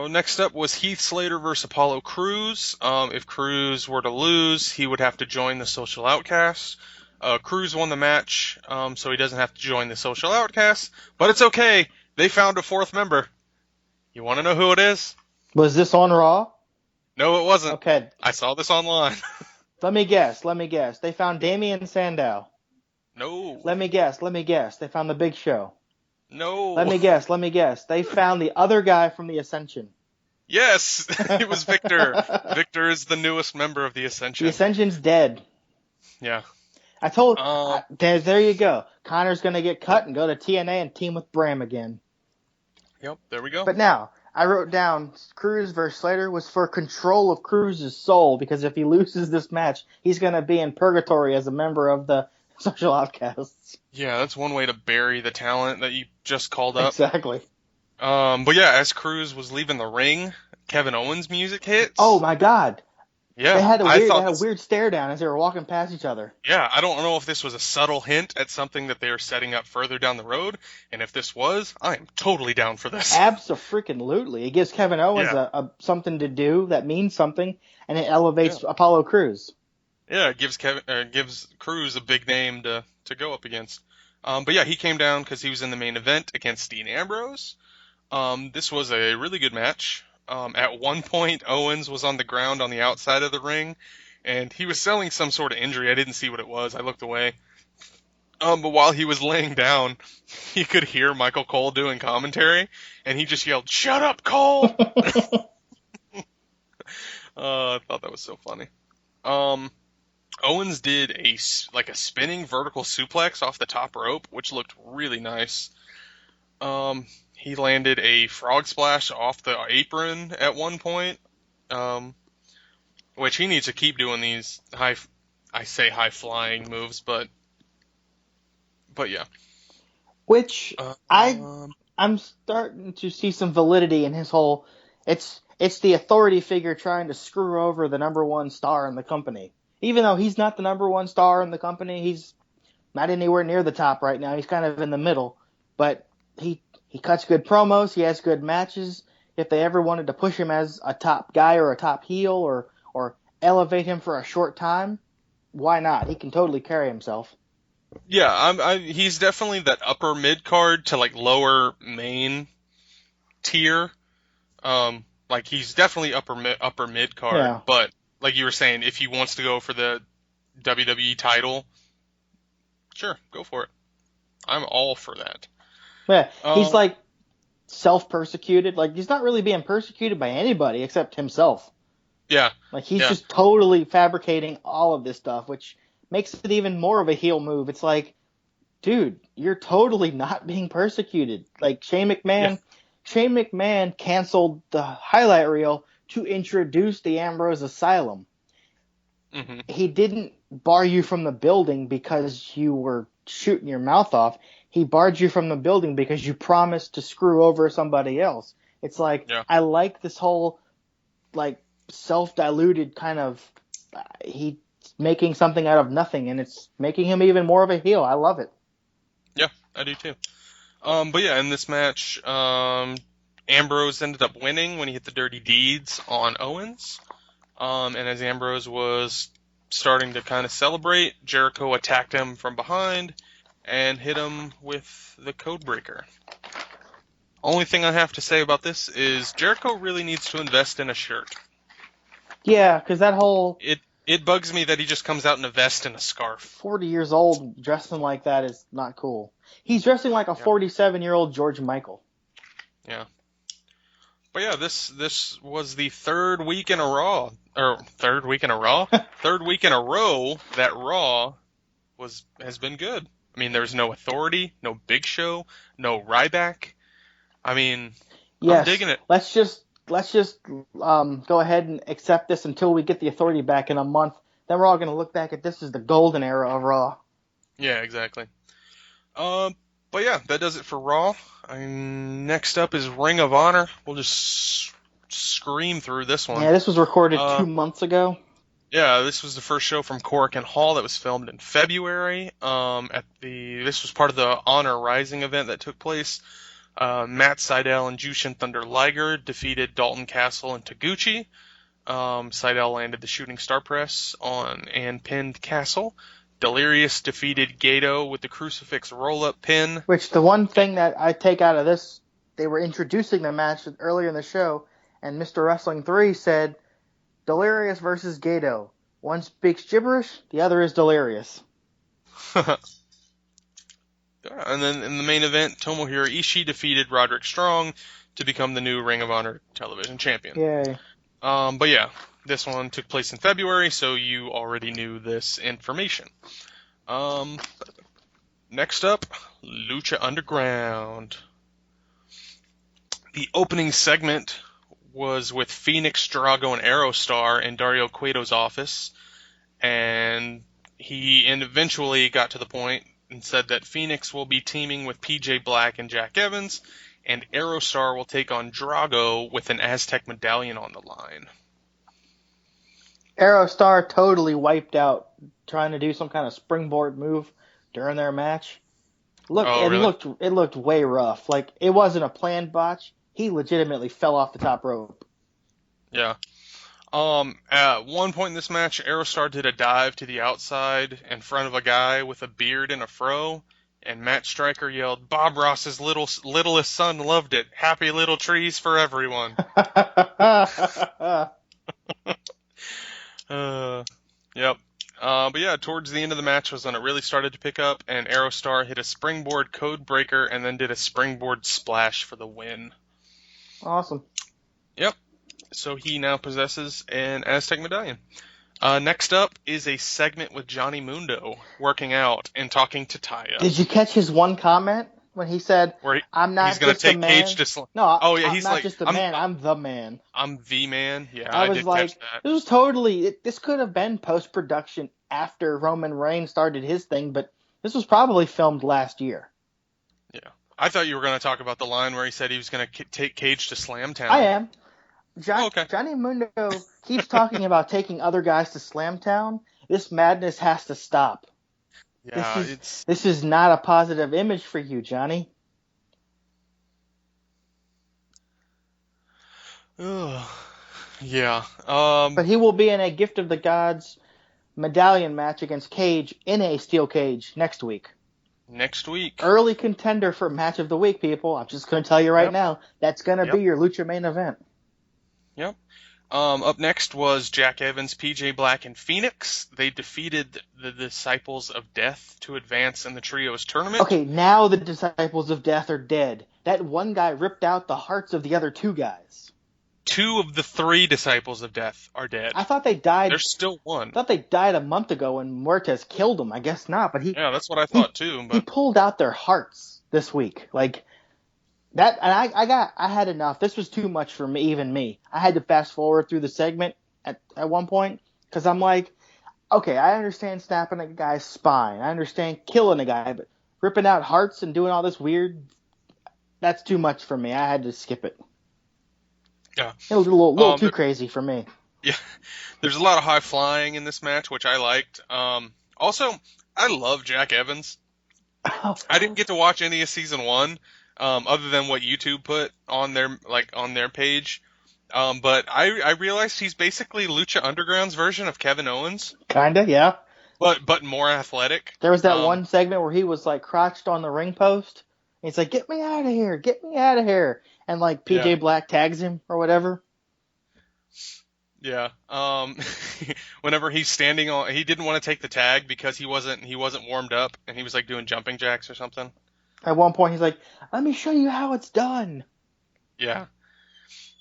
Next up was Heath Slater versus Apollo Crews. If Crews were to lose, he would have to join the Social Outcasts. Crews won the match, so he doesn't have to join the Social Outcasts. But it's okay. They found a 4th member. You want to know who it is? Was this on Raw? No, it wasn't. Okay. I saw this online. Let me guess. They found Damian Sandow. No. Let me guess. They found the Big Show. No. Let me guess. They found the other guy from the Ascension. Yes, it was Victor. Victor is the newest member of the Ascension. The Ascension's dead. Yeah. I told. There you go. Connor's gonna get cut and go to TNA and team with Bram again. Yep. There we go. But now I wrote down Cruz versus Slater was for control of Cruz's soul, because if he loses this match, he's gonna be in purgatory as a member of the Social Outcasts. Yeah, that's one way to bury the talent that you just called up. Exactly. But yeah, as Cruz was leaving the ring, Kevin Owens' music hits. Oh my God. Yeah, They had I thought a weird stare down as they were walking past each other. Yeah, I don't know if this was a subtle hint at something that they were setting up further down the road, and if this was, I am totally down for this. Abso-freaking-lutely. It gives Kevin Owens a something to do that means something, and it elevates Apollo Crews. Yeah, it gives Cruz a big name to go up against. But yeah, he came down because he was in the main event against Dean Ambrose. This was a really good match. At one point, Owens was on the ground on the outside of the ring, and he was selling some sort of injury. I didn't see what it was. I looked away. But while he was laying down, he could hear Michael Cole doing commentary, and he just yelled, "Shut up, Cole!" I thought that was so funny. Owens did a spinning vertical suplex off the top rope, which looked really nice. He landed a frog splash off the apron at one point, which he needs to keep doing these high flying moves, but yeah. Which I'm starting to see some validity in his whole. It's the authority figure trying to screw over the number one star in the company. Even though he's not the number one star in the company, he's not anywhere near the top right now. He's kind of in the middle, but he cuts good promos. He has good matches. If they ever wanted to push him as a top guy or a top heel or elevate him for a short time, why not? He can totally carry himself. Yeah, he's definitely that upper mid card to like lower main tier. Like he's definitely upper mid card, but like you were saying, if he wants to go for the WWE title, sure, go for it. I'm all for that. Yeah, he's like self-persecuted. Like he's not really being persecuted by anybody except himself. Yeah. Like he's just totally fabricating all of this stuff, which makes it even more of a heel move. It's like, dude, you're totally not being persecuted. Like Shane McMahon canceled the highlight reel to introduce the Ambrose Asylum. Mm-hmm. He didn't bar you from the building because you were shooting your mouth off. He barred you from the building because you promised to screw over somebody else. It's like, I like this whole like self-diluted kind of he's making something out of nothing, and it's making him even more of a heel. I love it. Yeah, I do too. But yeah, in this match, Ambrose ended up winning when he hit the Dirty Deeds on Owens. And as Ambrose was starting to kind of celebrate, Jericho attacked him from behind and hit him with the Codebreaker. Only thing I have to say about this is Jericho really needs to invest in a shirt. Yeah, because that whole It bugs me that he just comes out in a vest and a scarf. 40 years old dressing like that is not cool. He's dressing like a 47-year-old George Michael. Yeah. But yeah, this was the third week in a row that Raw has been good. I mean, there's no Authority, no Big Show, no Ryback. I mean, yes. I'm digging it. Let's just go ahead and accept this until we get the Authority back in a month. Then we're all going to look back at this as the golden era of Raw. Yeah, exactly. But yeah, that does it for Raw. Next up is Ring of Honor. We'll just scream through this one. Yeah, this was recorded 2 months ago. Yeah, this was the first show from Korakuen Hall that was filmed in February. This was part of the Honor Rising event that took place. Matt Sydal and Jushin Thunder Liger defeated Dalton Castle and Taguchi. Sydal landed the Shooting Star Press and pinned Castle. Delirious defeated Gato with the Crucifix roll-up pin. Which, the one thing that I take out of this, they were introducing the match earlier in the show, and Mr. Wrestling 3 said, Delirious versus Gato. One speaks gibberish, the other is delirious. And then in the main event, Tomohiro Ishii defeated Roderick Strong to become the new Ring of Honor television champion. Yay. But yeah, this one took place in February, so you already knew this information. Next up, Lucha Underground. The opening segment was with Phoenix, Drago, and Aerostar in Dario Cueto's office, and he eventually got to the point and said that Phoenix will be teaming with PJ Black and Jack Evans, and Aerostar will take on Drago with an Aztec medallion on the line. Aerostar totally wiped out trying to do some kind of springboard move during their match. It looked way rough. Like, it wasn't a planned botch. He legitimately fell off the top rope. Yeah. At one point in this match, Aerostar did a dive to the outside in front of a guy with a beard and a fro, and Matt Stryker yelled, "Bob Ross's littlest son loved it. Happy little trees for everyone." Yep. But yeah, towards the end of the match was when it really started to pick up, and Aerostar hit a springboard code breaker and then did a springboard splash for the win. Awesome. Yep. So he now possesses an Aztec medallion. Next up is a segment with Johnny Mundo working out and talking to Taya. Did you catch his one comment when he said, "I'm not just a man"? I'm not just a man. I'm the man. I'm the man. Yeah, I did like, catch that. This was totally. This could have been post production after Roman Reigns started his thing, but this was probably filmed last year. Yeah, I thought you were going to talk about the line where he said he was going to take Cage to Slamtown. I am. Okay. Johnny Mundo keeps talking about taking other guys to Slamtown. This madness has to stop. Yeah, this is not a positive image for you, Johnny. Yeah. But he will be in a Gift of the Gods medallion match against Cage in a steel cage next week. Early contender for match of the week, people. I'm just going to tell you right now. That's going to be your Lucha main event. Yep. Up next was Jack Evans, PJ Black, and Phoenix. They defeated the Disciples of Death to advance in the Trios tournament. Okay, now the Disciples of Death are dead. That one guy ripped out the hearts of the other two guys. 2 of the 3 Disciples of Death are dead. I thought they died. There's still 1. I thought they died a month ago when Muertes killed them. I guess not, but Yeah, that's what I thought too. But he pulled out their hearts this week. Like that, and I had enough. This was too much for me, even me. I had to fast forward through the segment at one point because I'm like, okay, I understand snapping a guy's spine. I understand killing a guy, but ripping out hearts and doing all this weird, that's too much for me. I had to skip it. Yeah. It was a little too crazy for me. Yeah. There's a lot of high flying in this match, which I liked. Also, I love Jack Evans. I didn't get to watch any of season 1, other than what YouTube put on their page. But I realized he's basically Lucha Underground's version of Kevin Owens. Kinda, yeah. But more athletic. There was that one segment where he was like crouched on the ring post. And he's like, "Get me out of here! Get me out of here!" And like PJ Black tags him or whatever. Yeah. Whenever he's standing on, he didn't want to take the tag because he wasn't warmed up, and he was like doing jumping jacks or something. At one point, he's like, "Let me show you how it's done." Yeah.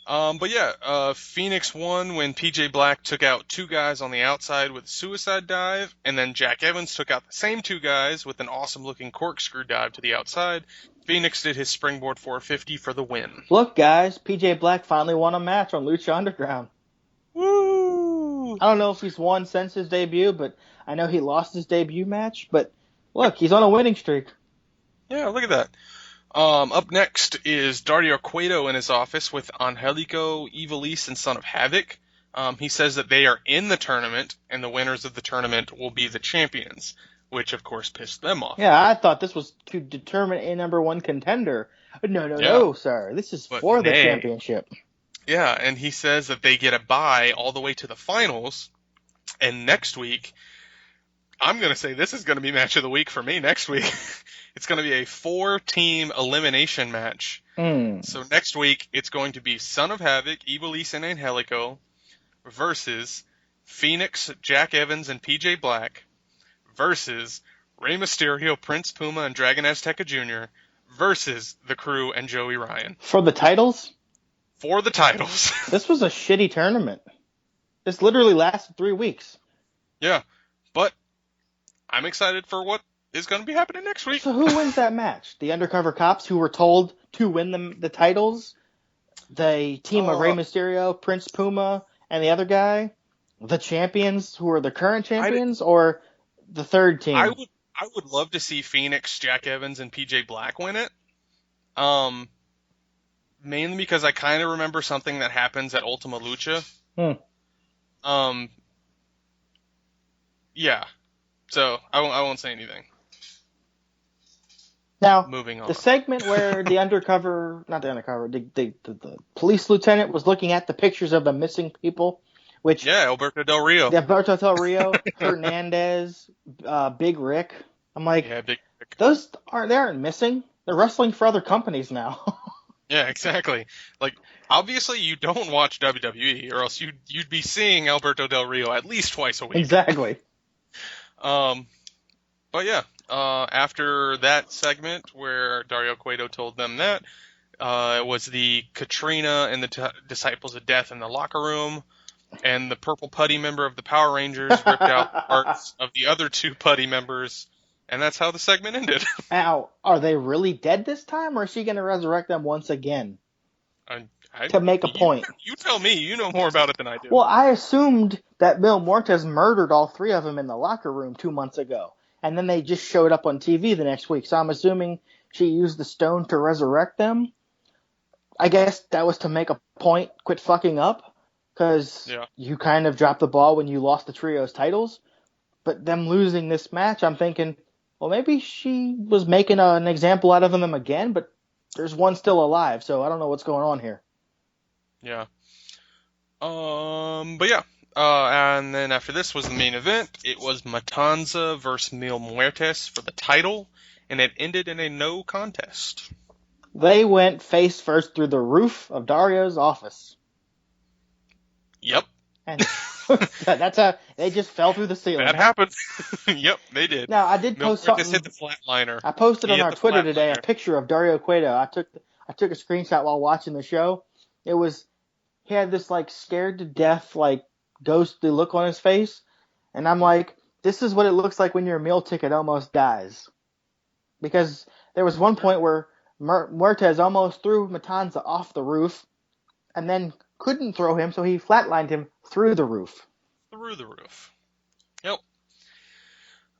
But yeah, Phoenix won when PJ Black took out 2 guys on the outside with a suicide dive, and then Jack Evans took out the same 2 guys with an awesome looking corkscrew dive to the outside. Phoenix did his springboard 450 for the win. Look, guys, PJ Black finally won a match on Lucha Underground. Woo! I don't know if he's won since his debut, but I know he lost his debut match. But look, he's on a winning streak. Yeah, look at that. Up next is Dario Cueto in his office with Angelico, Ivelisse, and Son of Havoc. He says that they are in the tournament, and the winners of the tournament will be the champions, which of course pissed them off. Yeah, I thought this was to determine a number 1 contender. No, sir. This is for the championship. Yeah, and he says that they get a bye all the way to the finals, and next week, I'm going to say this is going to be match of the week for me next week. It's going to be a 4-team elimination match. So next week, it's going to be Son of Havoc, Ivelisse, and Angelico versus Phoenix, Jack Evans, and PJ Black versus Rey Mysterio, Prince Puma, and Dragon Azteca Jr. versus The Crew and Joey Ryan. For the titles? For the titles. This was a shitty tournament. This literally lasted 3 weeks. Yeah, but I'm excited for what is going to be happening next week. So who wins that match? The Undercover Cops, who were told to win the titles? The team of Rey Mysterio, Prince Puma, and the other guy? The champions, who are the current champions? Or the third team? I would love to see Phoenix, Jack Evans, and PJ Black win it. Mainly because I kind of remember something that happens at Ultima Lucha. Yeah. So, I won't say anything. Now, moving on. The segment where the police lieutenant was looking at the pictures of the missing people, which... Yeah, Alberto Del Rio. Alberto Del Rio, Hernandez, Big Rick. I'm like, yeah, Big Rick. They aren't missing. They're wrestling for other companies now. Yeah, exactly. Like, obviously you don't watch WWE, or else you'd be seeing Alberto Del Rio at least twice a week. Exactly. But yeah, after that segment where Dario Cueto told them that, it was the Katrina and the Disciples of Death in the locker room, and the purple putty member of the Power Rangers ripped out parts of the other 2 putty members, and that's how the segment ended. Now, are they really dead this time, or is she going to resurrect them once again? To make a point. You tell me. You know more about it than I do. Well, I assumed that Mil Muertes murdered all 3 of them in the locker room 2 months ago. And then they just showed up on TV the next week. So I'm assuming she used the stone to resurrect them. I guess that was to make a point, quit fucking up. Because you kind of dropped the ball when you lost the trios titles. But them losing this match, I'm thinking, well, maybe she was making an example out of them again. But there's one still alive. So I don't know what's going on here. Yeah. But yeah. And then after this was the main event. It was Matanza versus Mil Muertes for the title, and it ended in a no contest. They went face first through the roof of Dario's office. Yep. And that's how they just fell through the ceiling. That happened. Yep, they did. Now I did post something. Hit the flatliner. I posted on our Twitter today a picture of Dario Cueto. I took a screenshot while watching the show. He had this like scared to death like ghostly look on his face, and I'm like, this is what it looks like when your meal ticket almost dies. Because there was one point where Muertes almost threw Matanza off the roof, and then couldn't throw him, so he flatlined him through the roof. Through the roof. Yep.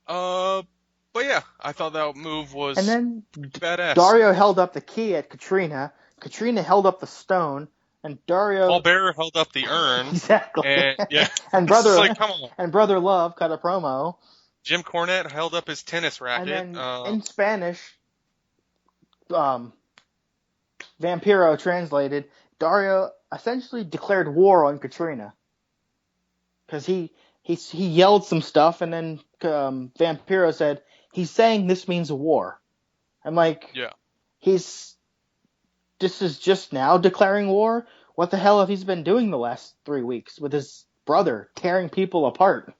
But yeah, I thought that move was and then badass. Dario held up the key at Katrina. Katrina held up the stone. And Dario... Paul Bearer held up the urn. Exactly. And, yeah. and Brother, like, come on. And Brother Love cut a promo. Jim Cornette held up his tennis racket. And then in Spanish, Vampiro translated, Dario essentially declared war on Katrina. Because he yelled some stuff, and then Vampiro said, he's saying this means war. I'm like, yeah. This is just now declaring war? What the hell have he been doing the last 3 weeks with his brother, tearing people apart?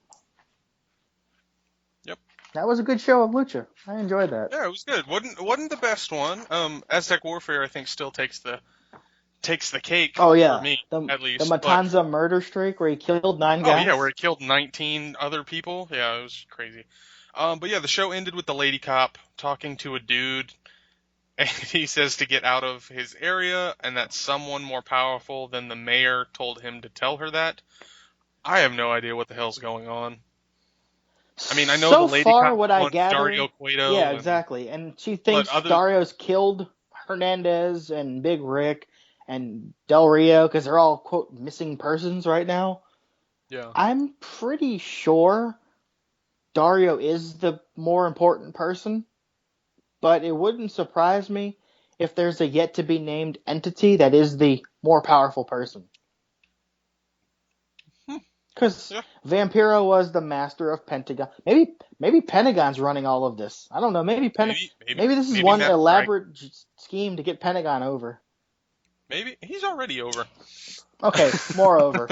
Yep. That was a good show of Lucha. I enjoyed that. Yeah, it was good. Wasn't the best one. Aztec Warfare, I think, still takes the cake. Oh yeah, for me, at least. The Matanza murder streak where he killed 9 guys. Oh yeah, where he killed 19 other people. Yeah, it was crazy. But yeah, the show ended with the lady cop talking to a dude, and he says to get out of his area, and that someone more powerful than the mayor told him to tell her that. I have no idea what the hell's going on. I mean, I know so the lady far, cop what I wants gather, Dario Cueto. Yeah, exactly. And she thinks Dario's killed Hernandez and Big Rick and Del Rio because they're all, quote, missing persons right now. Yeah. I'm pretty sure Dario is the more important person, but it wouldn't surprise me if there's a yet-to-be-named entity that is the more powerful person. Because Vampiro was the master of Pentagon. Maybe Pentagon's running all of this. I don't know. Maybe this is one elaborate scheme to get Pentagon over. Maybe. He's already over. Okay, moreover.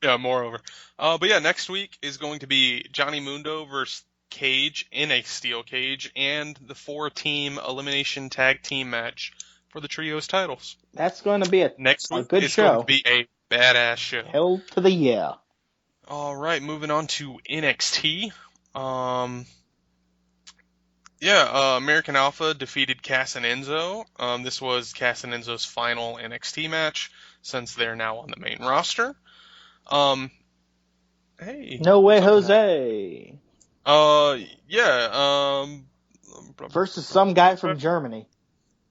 Yeah, moreover. But yeah, next week is going to be Johnny Mundo versus Cage in a steel cage, and the 4-team elimination tag team match for the trios titles. That's going to be next week. Good it's show. Going to be a badass show. Hell to the yeah. All right, moving on to NXT. American Alpha defeated Cass and Enzo. This was Cass and Enzo's final NXT match since they're now on the main roster. Hey. No way, Jose. Versus some guy from Germany.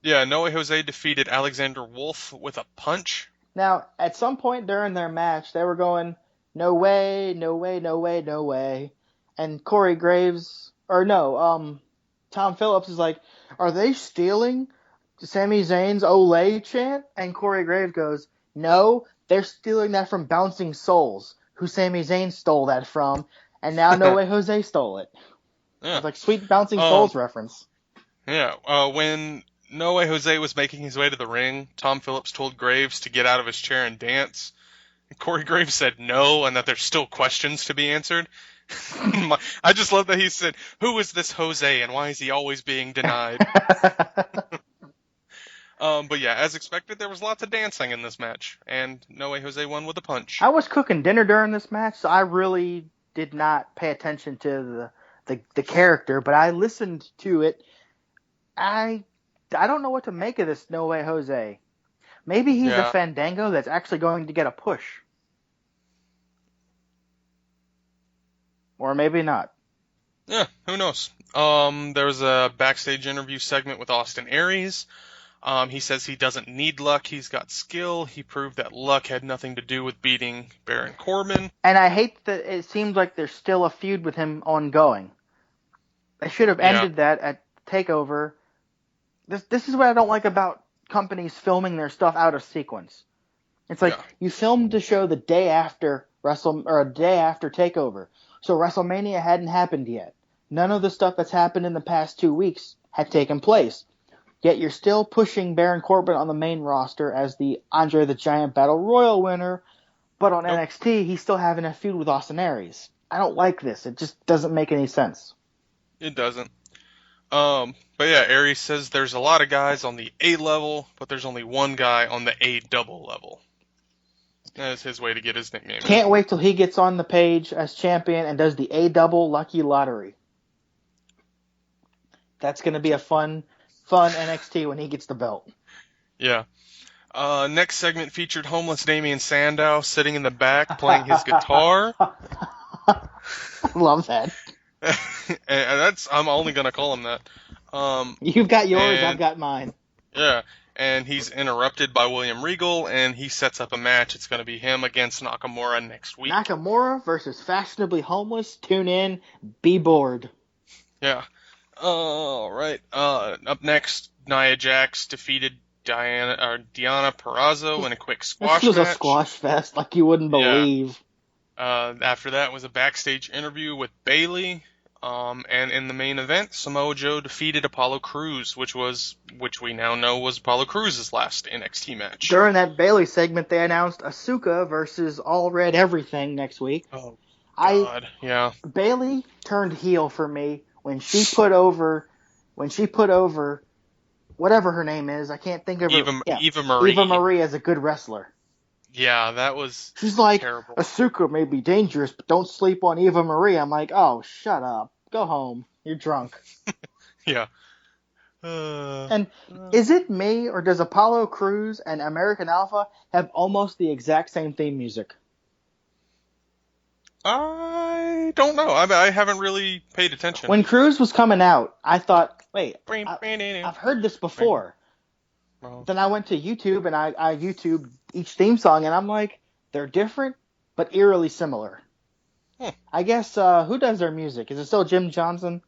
Yeah, No Way Jose defeated Alexander Wolf with a punch. Now, at some point during their match, they were going, no way, no way, no way, no way. And Corey Graves, Tom Phillips is like, are they stealing Sami Zayn's Olay chant? And Corey Graves goes, no, they're stealing that from Bouncing Souls, who Sami Zayn stole that from, and now No Way Jose stole it. Yeah. It's like sweet Bouncing Souls reference. Yeah, when No Way Jose was making his way to the ring, Tom Phillips told Graves to get out of his chair and dance. And Corey Graves said no, and that there's still questions to be answered. I just love that he said, who is this Jose, and why is he always being denied? But yeah, as expected, there was lots of dancing in this match, and No Way Jose won with a punch. I was cooking dinner during this match, so I really did not pay attention to the character, but I listened to it. I don't know what to make of this No Way Jose. Maybe he's a Fandango that's actually going to get a push. Or maybe not. Yeah, who knows? There was a backstage interview segment with Austin Aries. He says he doesn't need luck, he's got skill. He proved that luck had nothing to do with beating Baron Corbin. And I hate that it seems like there's still a feud with him ongoing. They should have ended that at TakeOver. This is what I don't like about companies filming their stuff out of sequence. It's like you filmed the show the day after a day after TakeOver. So WrestleMania hadn't happened yet. None of the stuff that's happened in the past 2 weeks had taken place. Yet you're still pushing Baron Corbin on the main roster as the Andre the Giant Battle Royal winner, but on NXT he's still having a feud with Austin Aries. I don't like this. It just doesn't make any sense. It doesn't. But yeah, Aries says there's a lot of guys on the A level, but there's only one guy on the A double level. That's his way to get his nickname. Can't wait till he gets on the page as champion and does the A double lucky lottery. That's going to be a fun NXT when he gets the belt. Yeah. Next segment featured homeless Damian Sandow sitting in the back playing his guitar. Love that. And I'm only going to call him that. You've got yours, I've got mine. Yeah. and he's interrupted by William Regal, and he sets up a match. It's going to be him against Nakamura next week. Nakamura versus Fashionably Homeless. Tune in. Be bored. Yeah. All right. Up next, Nia Jax defeated Diana Purrazzo in a quick squash This was match. a squash fest like you wouldn't believe. After that was a backstage interview with Bayley. And in the main event, Samoa Joe defeated Apollo Crews, which we now know was Apollo Crews' last NXT match. During that Bayley segment, they announced Asuka versus All Red Everything next week. Oh, God, yeah. Bayley turned heel for me when she put over whatever her name is. I can't think of her. Eva Marie. Eva Marie as a good wrestler. Yeah, that was She's like, terrible. Asuka may be dangerous, but don't sleep on Eva Marie. I'm like, oh, shut up. Go home. You're drunk. Yeah. And is it me, or does Apollo Crews and American Alpha have almost the exact same theme music? I don't know. I haven't really paid attention. When Crews was coming out, I thought, wait, I've heard this before. Well, Then I went to YouTube and I YouTubed each theme song, and I'm like, they're different, but eerily similar. I guess, who does their music? Is it still Jim Johnson?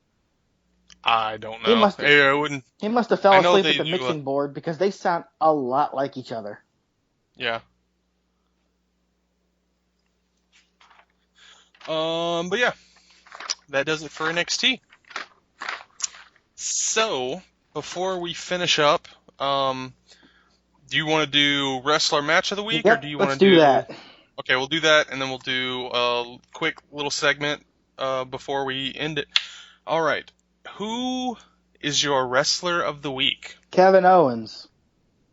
I don't know. He must have, I wouldn't. He must have fell I know asleep they at the do, mixing board because they sound a lot like each other. Yeah. But yeah, that does it for NXT. So, before we finish up, do you want to do Wrestler Match of the Week, Yep, or do you want let's to do that. Okay, we'll do that, and then we'll do a quick little segment before we end it. All right, who is your Wrestler of the Week? Kevin Owens.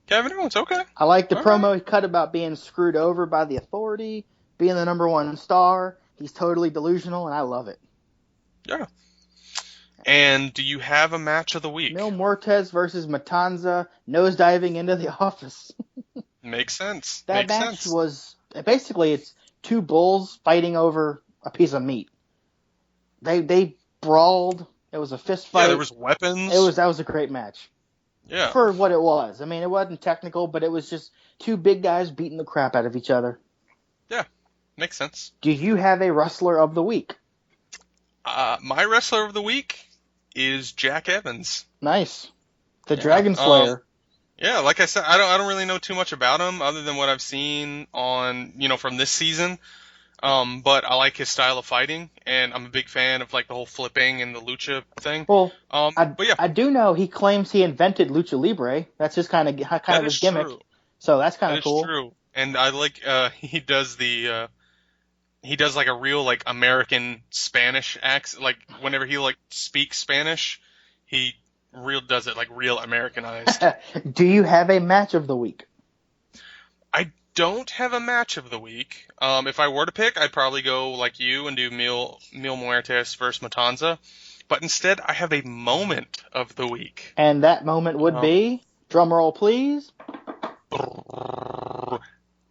Kevin Owens, okay. I like the All promo he cut about being screwed over by the Authority, being the number one star. He's totally delusional, and I love it. Yeah. And do you have a match of the week? Mil Muertes versus Matanza, nosediving into the office. Makes sense. That Makes match sense. was basically it's two bulls fighting over a piece of meat. They brawled. It was a fist fight. Yeah, there was weapons. That was a great match. Yeah. For what it was. I mean, it wasn't technical, but it was just two big guys beating the crap out of each other. Yeah. Makes sense. Do you have a wrestler of the week? My wrestler of the week is Jack Evans. Nice. The Dragon Slayer. Yeah, like I said, I don't really know too much about him other than what I've seen on, from this season. But I like his style of fighting, and I'm a big fan of like the whole flipping and the lucha thing. Well, but yeah, I do know he claims he invented lucha libre. That's just kind of his gimmick. True. So that's kind of cool. That is true. And I like he does like a real like American Spanish accent. Like whenever he like speaks Spanish, he does it like real Americanized. Do you have a match of the week? I don't have a match of the week. If I were to pick, I'd probably go like you and do Mil Muertes versus Matanza. But instead, I have a moment of the week. And that moment would be, drum roll please,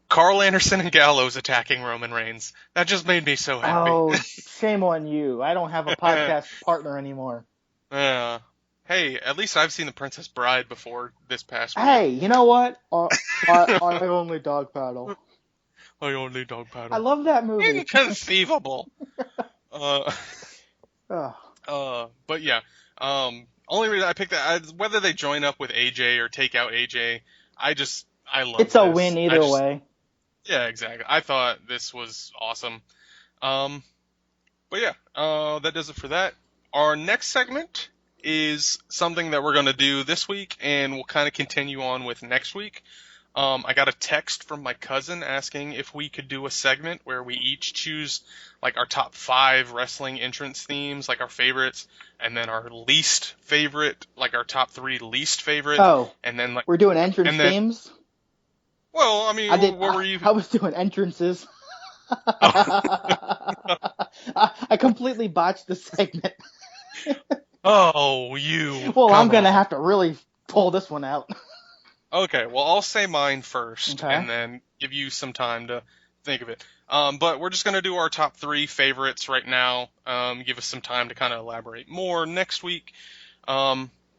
Carl Anderson and Gallows attacking Roman Reigns. That just made me so happy. Oh, shame on you. I don't have a podcast partner anymore. Hey, at least I've seen The Princess Bride before this past week. Hey, you know what? I only dog paddle. I only dog paddle. I love that movie. Inconceivable. But yeah. Only reason I picked that, whether they join up with AJ or take out AJ, I love it's this. a win either way. Yeah, exactly. I thought this was awesome. But yeah, that does it for that. Our next segment is something that we're going to do this week, and we'll kind of continue on with next week. I got a text from my cousin asking if we could do a segment where we each choose like our top 5 wrestling entrance themes, like our favorites, and then our least favorite, like our top 3 least favorite. Oh, and then like we're doing entrance themes? Well, I mean, what were you? I was doing entrances. I completely botched the segment. Oh, you. Well, I'm going to have to really pull this one out. Okay, well, I'll say mine first, Okay. and then give you some time to think of it. But we're just going to do our top 3 favorites right now. Give us some time to kind of elaborate more next week.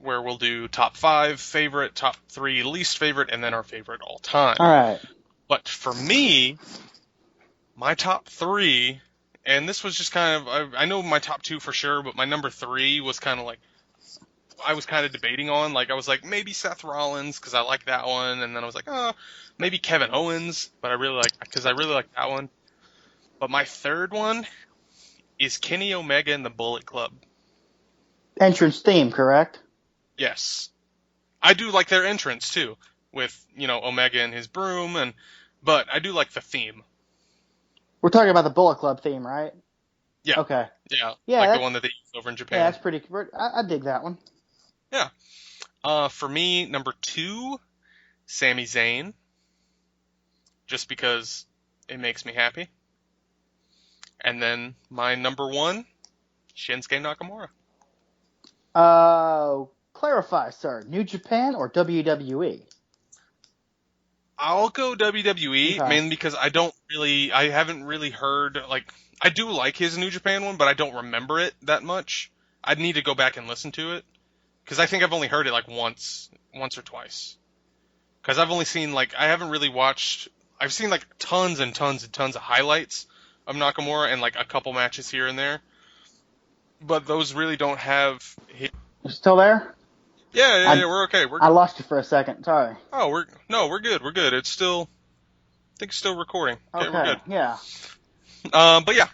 where we'll do top 5 favorite, top 3 least favorite, and then our favorite all time. All right. But for me, my top 3, and this was just kind of, I know my top 2 for sure, but my number 3 was kind of like, I was kind of debating on. Like, I was like, maybe Seth Rollins, because I like that one, and then I was like, oh, maybe Kevin Owens, but I really like that one. But my third one is Kenny Omega and the Bullet Club. Entrance theme, correct? Yes. I do like their entrance, too, with, Omega and his broom, but I do like the theme. We're talking about the Bullet Club theme, right? Yeah. Okay. Yeah, like the one that they use over in Japan. Yeah, that's pretty. I dig that one. Yeah. For me, number 2, Sami Zayn. Just because it makes me happy. And then my number 1, Shinsuke Nakamura. Clarify, sir. New Japan or WWE? I'll go WWE, Okay. mainly because I haven't really heard, I do like his New Japan one, but I don't remember it that much. I'd need to go back and listen to it. Because I think I've only heard it, once or twice. Because I've only seen, I haven't really watched, I've seen, tons and tons and tons of highlights of Nakamura and, a couple matches here and there. But those really don't have... You still there? Yeah, we're okay. I lost you for a second. Sorry. Oh, we're good. We're good. It's still, I think it's still recording. Okay, we're good. Yeah. But yeah,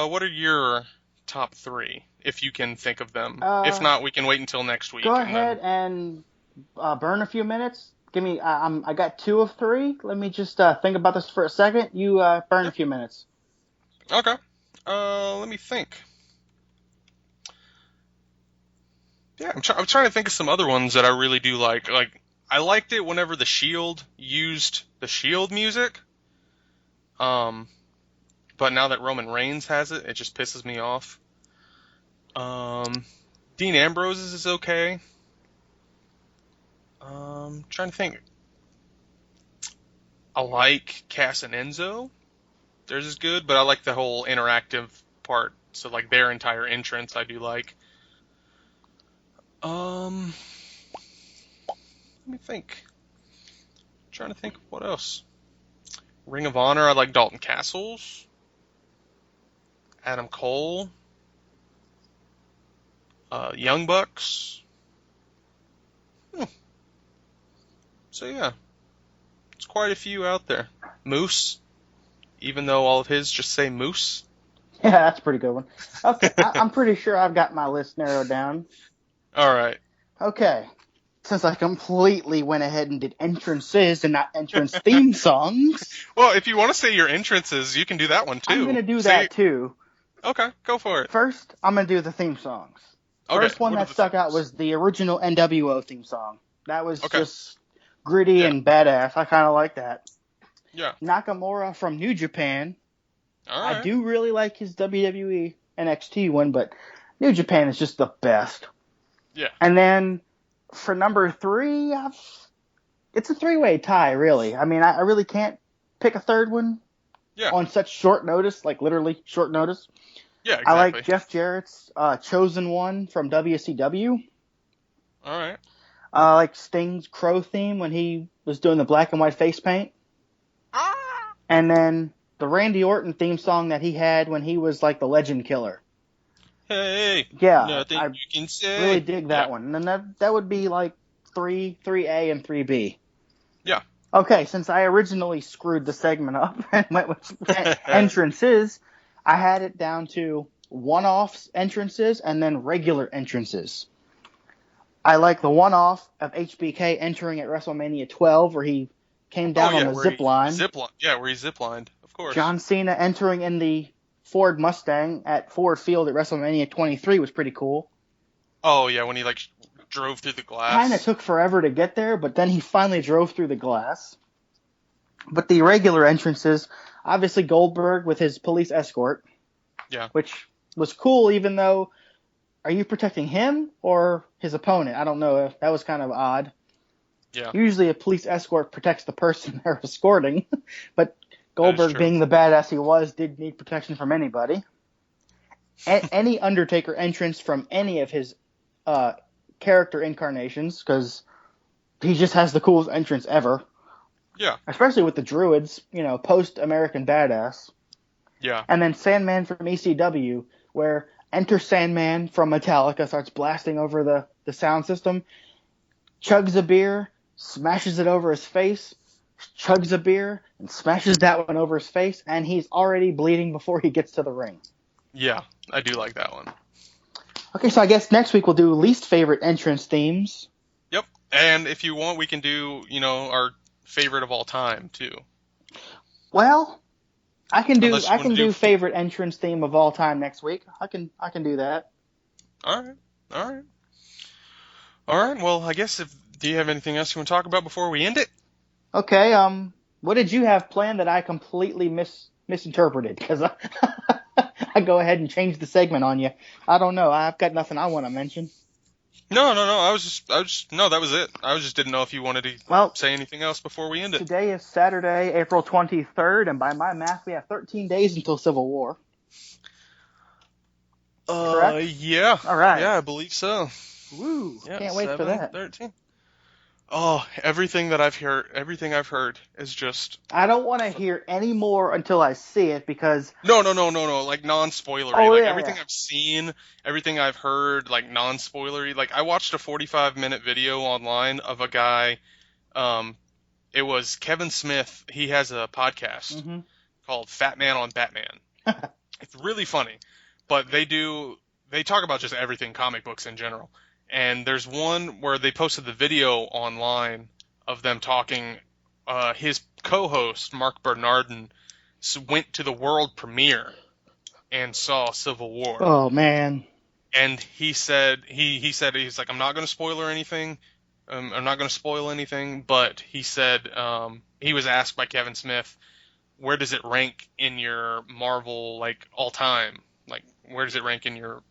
what are your top 3, if you can think of them? If not, we can wait until next week. Go ahead and burn a few minutes. Give me. I got 2 of 3. Let me just think about this for a second. You burn a few minutes. Okay. Let me think. Yeah, I'm trying to think of some other ones that I really do like. I liked it whenever the Shield used the Shield music. But now that Roman Reigns has it, it just pisses me off. Dean Ambrose's is okay. Trying to think. I like Cass and Enzo. Theirs is good, but I like the whole interactive part. So, their entire entrance I do like. Let me think. I'm trying to think of what else. Ring of Honor, I like Dalton Castles. Adam Cole. Young Bucks. So yeah. It's quite a few out there. Moose. Even though all of his just say Moose. Yeah, that's a pretty good one. Okay, I'm pretty sure I've got my list narrowed down. Alright. Okay. Since I completely went ahead and did entrances and not entrance theme songs. Well, if you want to say your entrances, you can do that one too. I'm going to do that too. Okay, go for it. First, I'm going to do the theme songs. Okay, First one that stuck out was the original NWO theme song. That was just gritty and badass. I kind of like that. Yeah. Nakamura from New Japan. All right. I do really like his WWE NXT one, but New Japan is just the best. Yeah. And then for number 3, it's a 3-way tie, really. I mean, I really can't pick a third one on such short notice, literally short notice. Yeah, exactly. I like Jeff Jarrett's Chosen One from WCW. All right. I like Sting's Crow theme when he was doing the black and white face paint. And then the Randy Orton theme song that he had when he was the Legend Killer. Hey, yeah, nothing I you can say. really dig that one. And then that would be 3A and 3B. Yeah. Okay, since I originally screwed the segment up and went with entrances, I had it down to one-off entrances and then regular entrances. I like the one-off of HBK entering at WrestleMania 12 where he came down on the zip line. Where he zip-lined, of course. John Cena entering in the Ford Mustang at Ford Field at WrestleMania 23 was pretty cool. Oh, yeah, when he, drove through the glass. Kind of took forever to get there, but then he finally drove through the glass. But the regular entrances, obviously Goldberg with his police escort. Yeah. Which was cool, even though, are you protecting him or his opponent? I don't know. That was kind of odd. Yeah. Usually a police escort protects the person they're escorting, but Goldberg, being the badass he was, did need protection from anybody. Any Undertaker entrance from any of his character incarnations because he just has the coolest entrance ever. Yeah. Especially with the Druids, post American Badass. Yeah. And then Sandman from ECW, where Enter Sandman from Metallica starts blasting over the sound system, chugs a beer, smashes it over his face, chugs a beer, and smashes that one over his face, and he's already bleeding before he gets to the ring. Yeah, I do like that one. Okay, so I guess next week we'll do least favorite entrance themes. Yep. And if you want, we can do, our favorite of all time, too. Well, I can do favorite entrance theme of all time next week. I can do that. All right. Well, I guess do you have anything else you want to talk about before we end it? Okay. What did you have planned that I completely misinterpreted? Because I go ahead and change the segment on you. I don't know. I've got nothing I want to mention. No. No, that was it. I just didn't know if you wanted to say anything else before we end it. Today is Saturday, April 23rd, and by my math, we have 13 days until Civil War. Correct? Yeah. All right. Yeah, I believe so. Woo! Yeah, Can't wait for that. 13. Oh, everything I've heard is just. I don't want to hear any more until I see it because. No. Like non-spoilery. Oh, like yeah, everything I've seen, everything I've heard, like non-spoilery. Like I watched a 45-minute video online of a guy. It was Kevin Smith. He has a podcast called Fat Man on Batman. It's really funny, but they talk about just everything, comic books in general. And there's one where they posted the video online of them talking. His co-host, Mark Bernardin, went to the world premiere and saw Civil War. Oh, man. And he said, he's like, I'm not going to spoil anything. I'm not going to spoil anything. But he said, he was asked by Kevin Smith, where does it rank in your Marvel, like, all time? Like, where does it rank in your,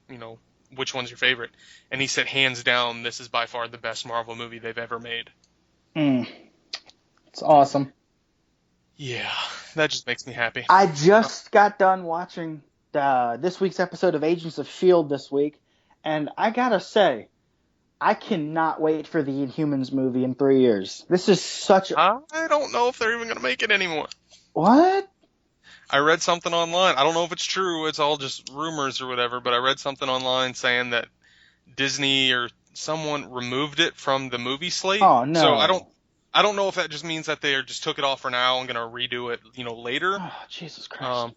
which one's your favorite? And he said, hands down, this is by far the best Marvel movie they've ever made. It's awesome. Yeah, that just makes me happy. I just got done watching this week's episode of Agents of S.H.I.E.L.D. this week, and I gotta say, I cannot wait for the Inhumans movie in 3 years. This is such a... I don't know if they're even going to make it anymore. What? I read something online. I don't know if it's true. It's all just rumors or whatever, but I read something online saying that Disney or someone removed it from the movie slate. Oh, no. So I don't know if that just means that they just took it off for now and going to redo it, later. Oh, Jesus Christ.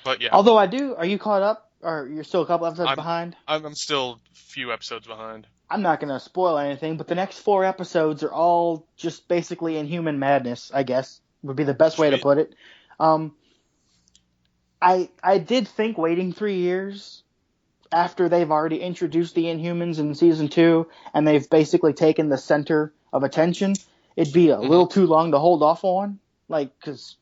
But yeah. Although are you caught up? Or you're still a couple episodes behind? I'm still a few episodes behind. I'm not going to spoil anything, but the next 4 episodes are all just basically Inhuman madness, I guess, would be the best way to put it. I did think waiting 3 years after they've already introduced the Inhumans in season 2 and they've basically taken the center of attention, it'd be a little too long to hold off on. Like, because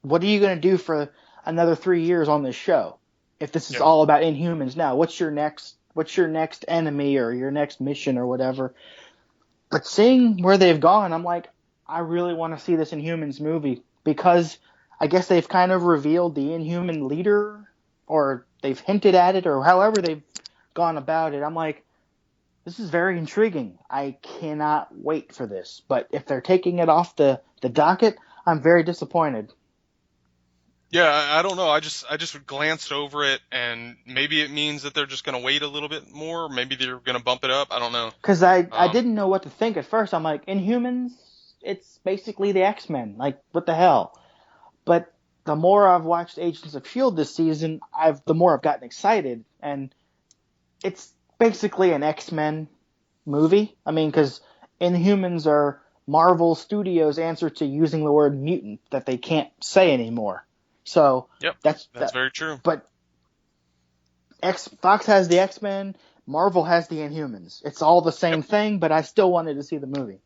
what are you going to do for another 3 years on this show if this is all about Inhumans now? What's your next enemy or your next mission or whatever? But seeing where they've gone, I'm like, I really want to see this Inhumans movie because I guess they've kind of revealed the Inhuman leader, or they've hinted at it, or however they've gone about it. I'm like, this is very intriguing. I cannot wait for this. But if they're taking it off the docket, I'm very disappointed. Yeah, I don't know. I just glanced over it, and maybe it means that they're just going to wait a little bit more. Maybe they're going to bump it up. I don't know. Because I didn't know what to think at first. I'm like, Inhumans, it's basically the X-Men. Like, what the hell? But the more I've watched Agents of S.H.I.E.L.D. this season, the more I've gotten excited. And it's basically an X-Men movie. I mean, because Inhumans are Marvel Studios' answer to using the word mutant that they can't say anymore. So that's very true. But Fox has the X-Men, Marvel has the Inhumans. It's all the same thing, but I still wanted to see the movie.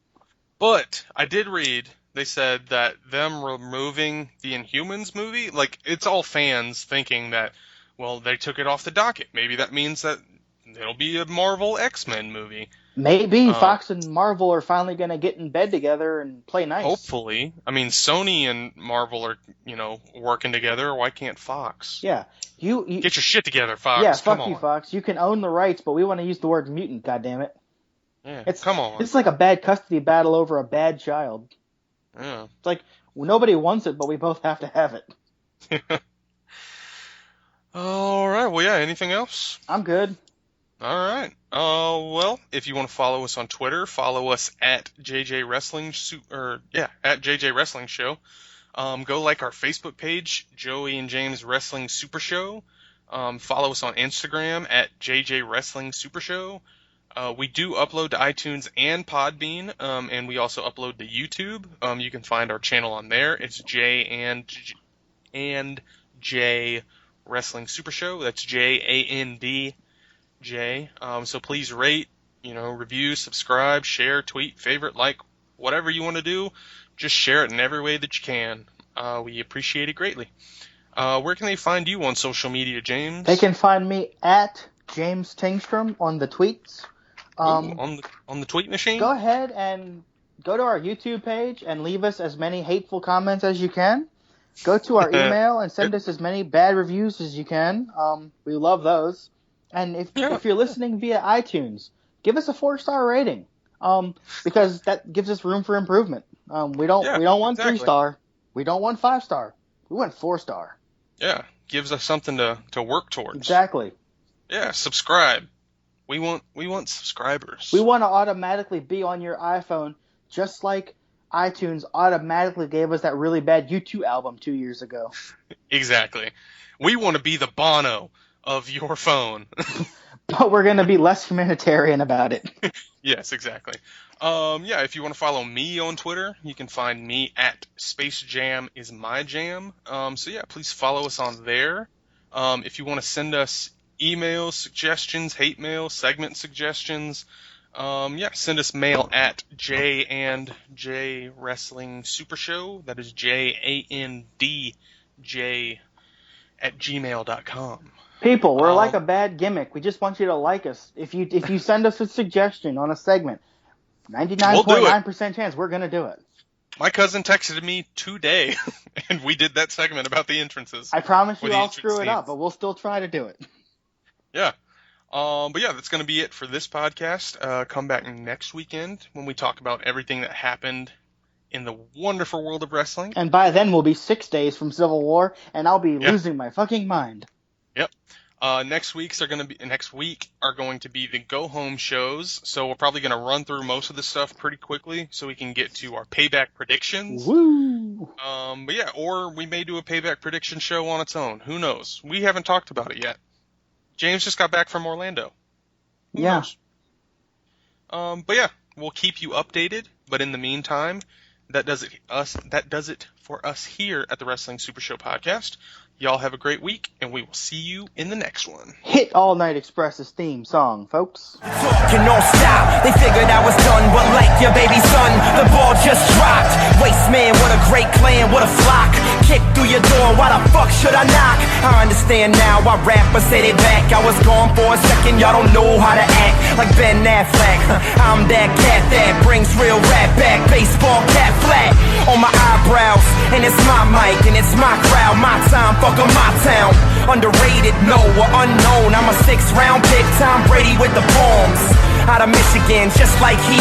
But I did read, they said that them removing the Inhumans movie, like, it's all fans thinking that, well, they took it off the docket. Maybe that means that it'll be a Marvel X-Men movie. Maybe Fox and Marvel are finally going to get in bed together and play nice. Hopefully. I mean, Sony and Marvel are, working together. Why can't Fox? Yeah. You get your shit together, Fox. Yeah, Come fuck on. you, Fox. You can own the rights, but we want to use the word mutant, goddammit. Yeah, It's come on. It's like a bad custody battle over a bad child. Yeah. It's like nobody wants it, but we both have to have it. All right. Well, yeah. Anything else? I'm good. All right. Well, if you want to follow us on Twitter, follow us at JJ Wrestling at JJ Wrestling Show. Go like our Facebook page, Joey and James Wrestling Super Show. Follow us on Instagram at JJ Wrestling Super Show. We do upload to iTunes and Podbean, and we also upload to YouTube. You can find our channel on there. It's JandJ Wrestling Super Show. That's JandJ. So please rate, review, subscribe, share, tweet, favorite, like, whatever you want to do. Just share it in every way that you can. We appreciate it greatly. Where can they find you on social media, James? They can find me at James Tingstrom on the tweets. On the tweet machine? Go ahead and go to our YouTube page and leave us as many hateful comments as you can. Go to our email and send us as many bad reviews as you can. We love those. And if you're listening via iTunes, give us a 4-star rating. Because that gives us room for improvement. We don't want 3-star. We don't want 5-star. We want 4-star. Yeah, gives us something to work towards. Exactly. Yeah, subscribe. We want subscribers. We want to automatically be on your iPhone, just like iTunes automatically gave us that really bad U2 album 2 years ago. Exactly. We want to be the Bono of your phone. But we're going to be less humanitarian about it. Yes, exactly. If you want to follow me on Twitter, you can find me at SpaceJamIsMyJam. Please follow us on there. If you want to send us emails, suggestions, hate mail, segment suggestions, send us mail at JandJ Wrestling Super Show. That is JandJ @gmail.com. People, we're like a bad gimmick. We just want you to like us. If you send us a suggestion on a segment, 99.9% chance we're going to do it. My cousin texted me today, and we did that segment about the entrances. I promise you I'll screw it up, but we'll still try to do it. Yeah. That's going to be it for this podcast. Come back next weekend when we talk about everything that happened in the wonderful world of wrestling. And by then we'll be 6 days from Civil War, and I'll be losing my fucking mind. Yep. Next week are going to be the go home shows, so we're probably going to run through most of this stuff pretty quickly so we can get to our payback predictions. Woo! Or we may do a payback prediction show on its own. Who knows? We haven't talked about it yet. James just got back from Orlando. Who knows? We'll keep you updated. But in the meantime, that does it for us here at the Wrestling Super Show Podcast. Y'all have a great week, and we will see you in the next one. Hit All Night Express's theme song, folks. Talking non stop, they figured I was done, but like your baby son, the ball just dropped. Waste man, what a great clan, what a flock. Kick through your door, why the fuck should I knock? I understand now why rappers say they back. I was gone for a second, y'all don't know how to act. Like Ben Affleck, I'm that cat that brings real rap back. Baseball cap flat on my eyebrows, and it's my mic, and it's my crowd, my time, fuck 'em, my town. Underrated, no, or unknown. I'm a 6th round pick, Tom Brady with the palms. Out of Michigan, just like he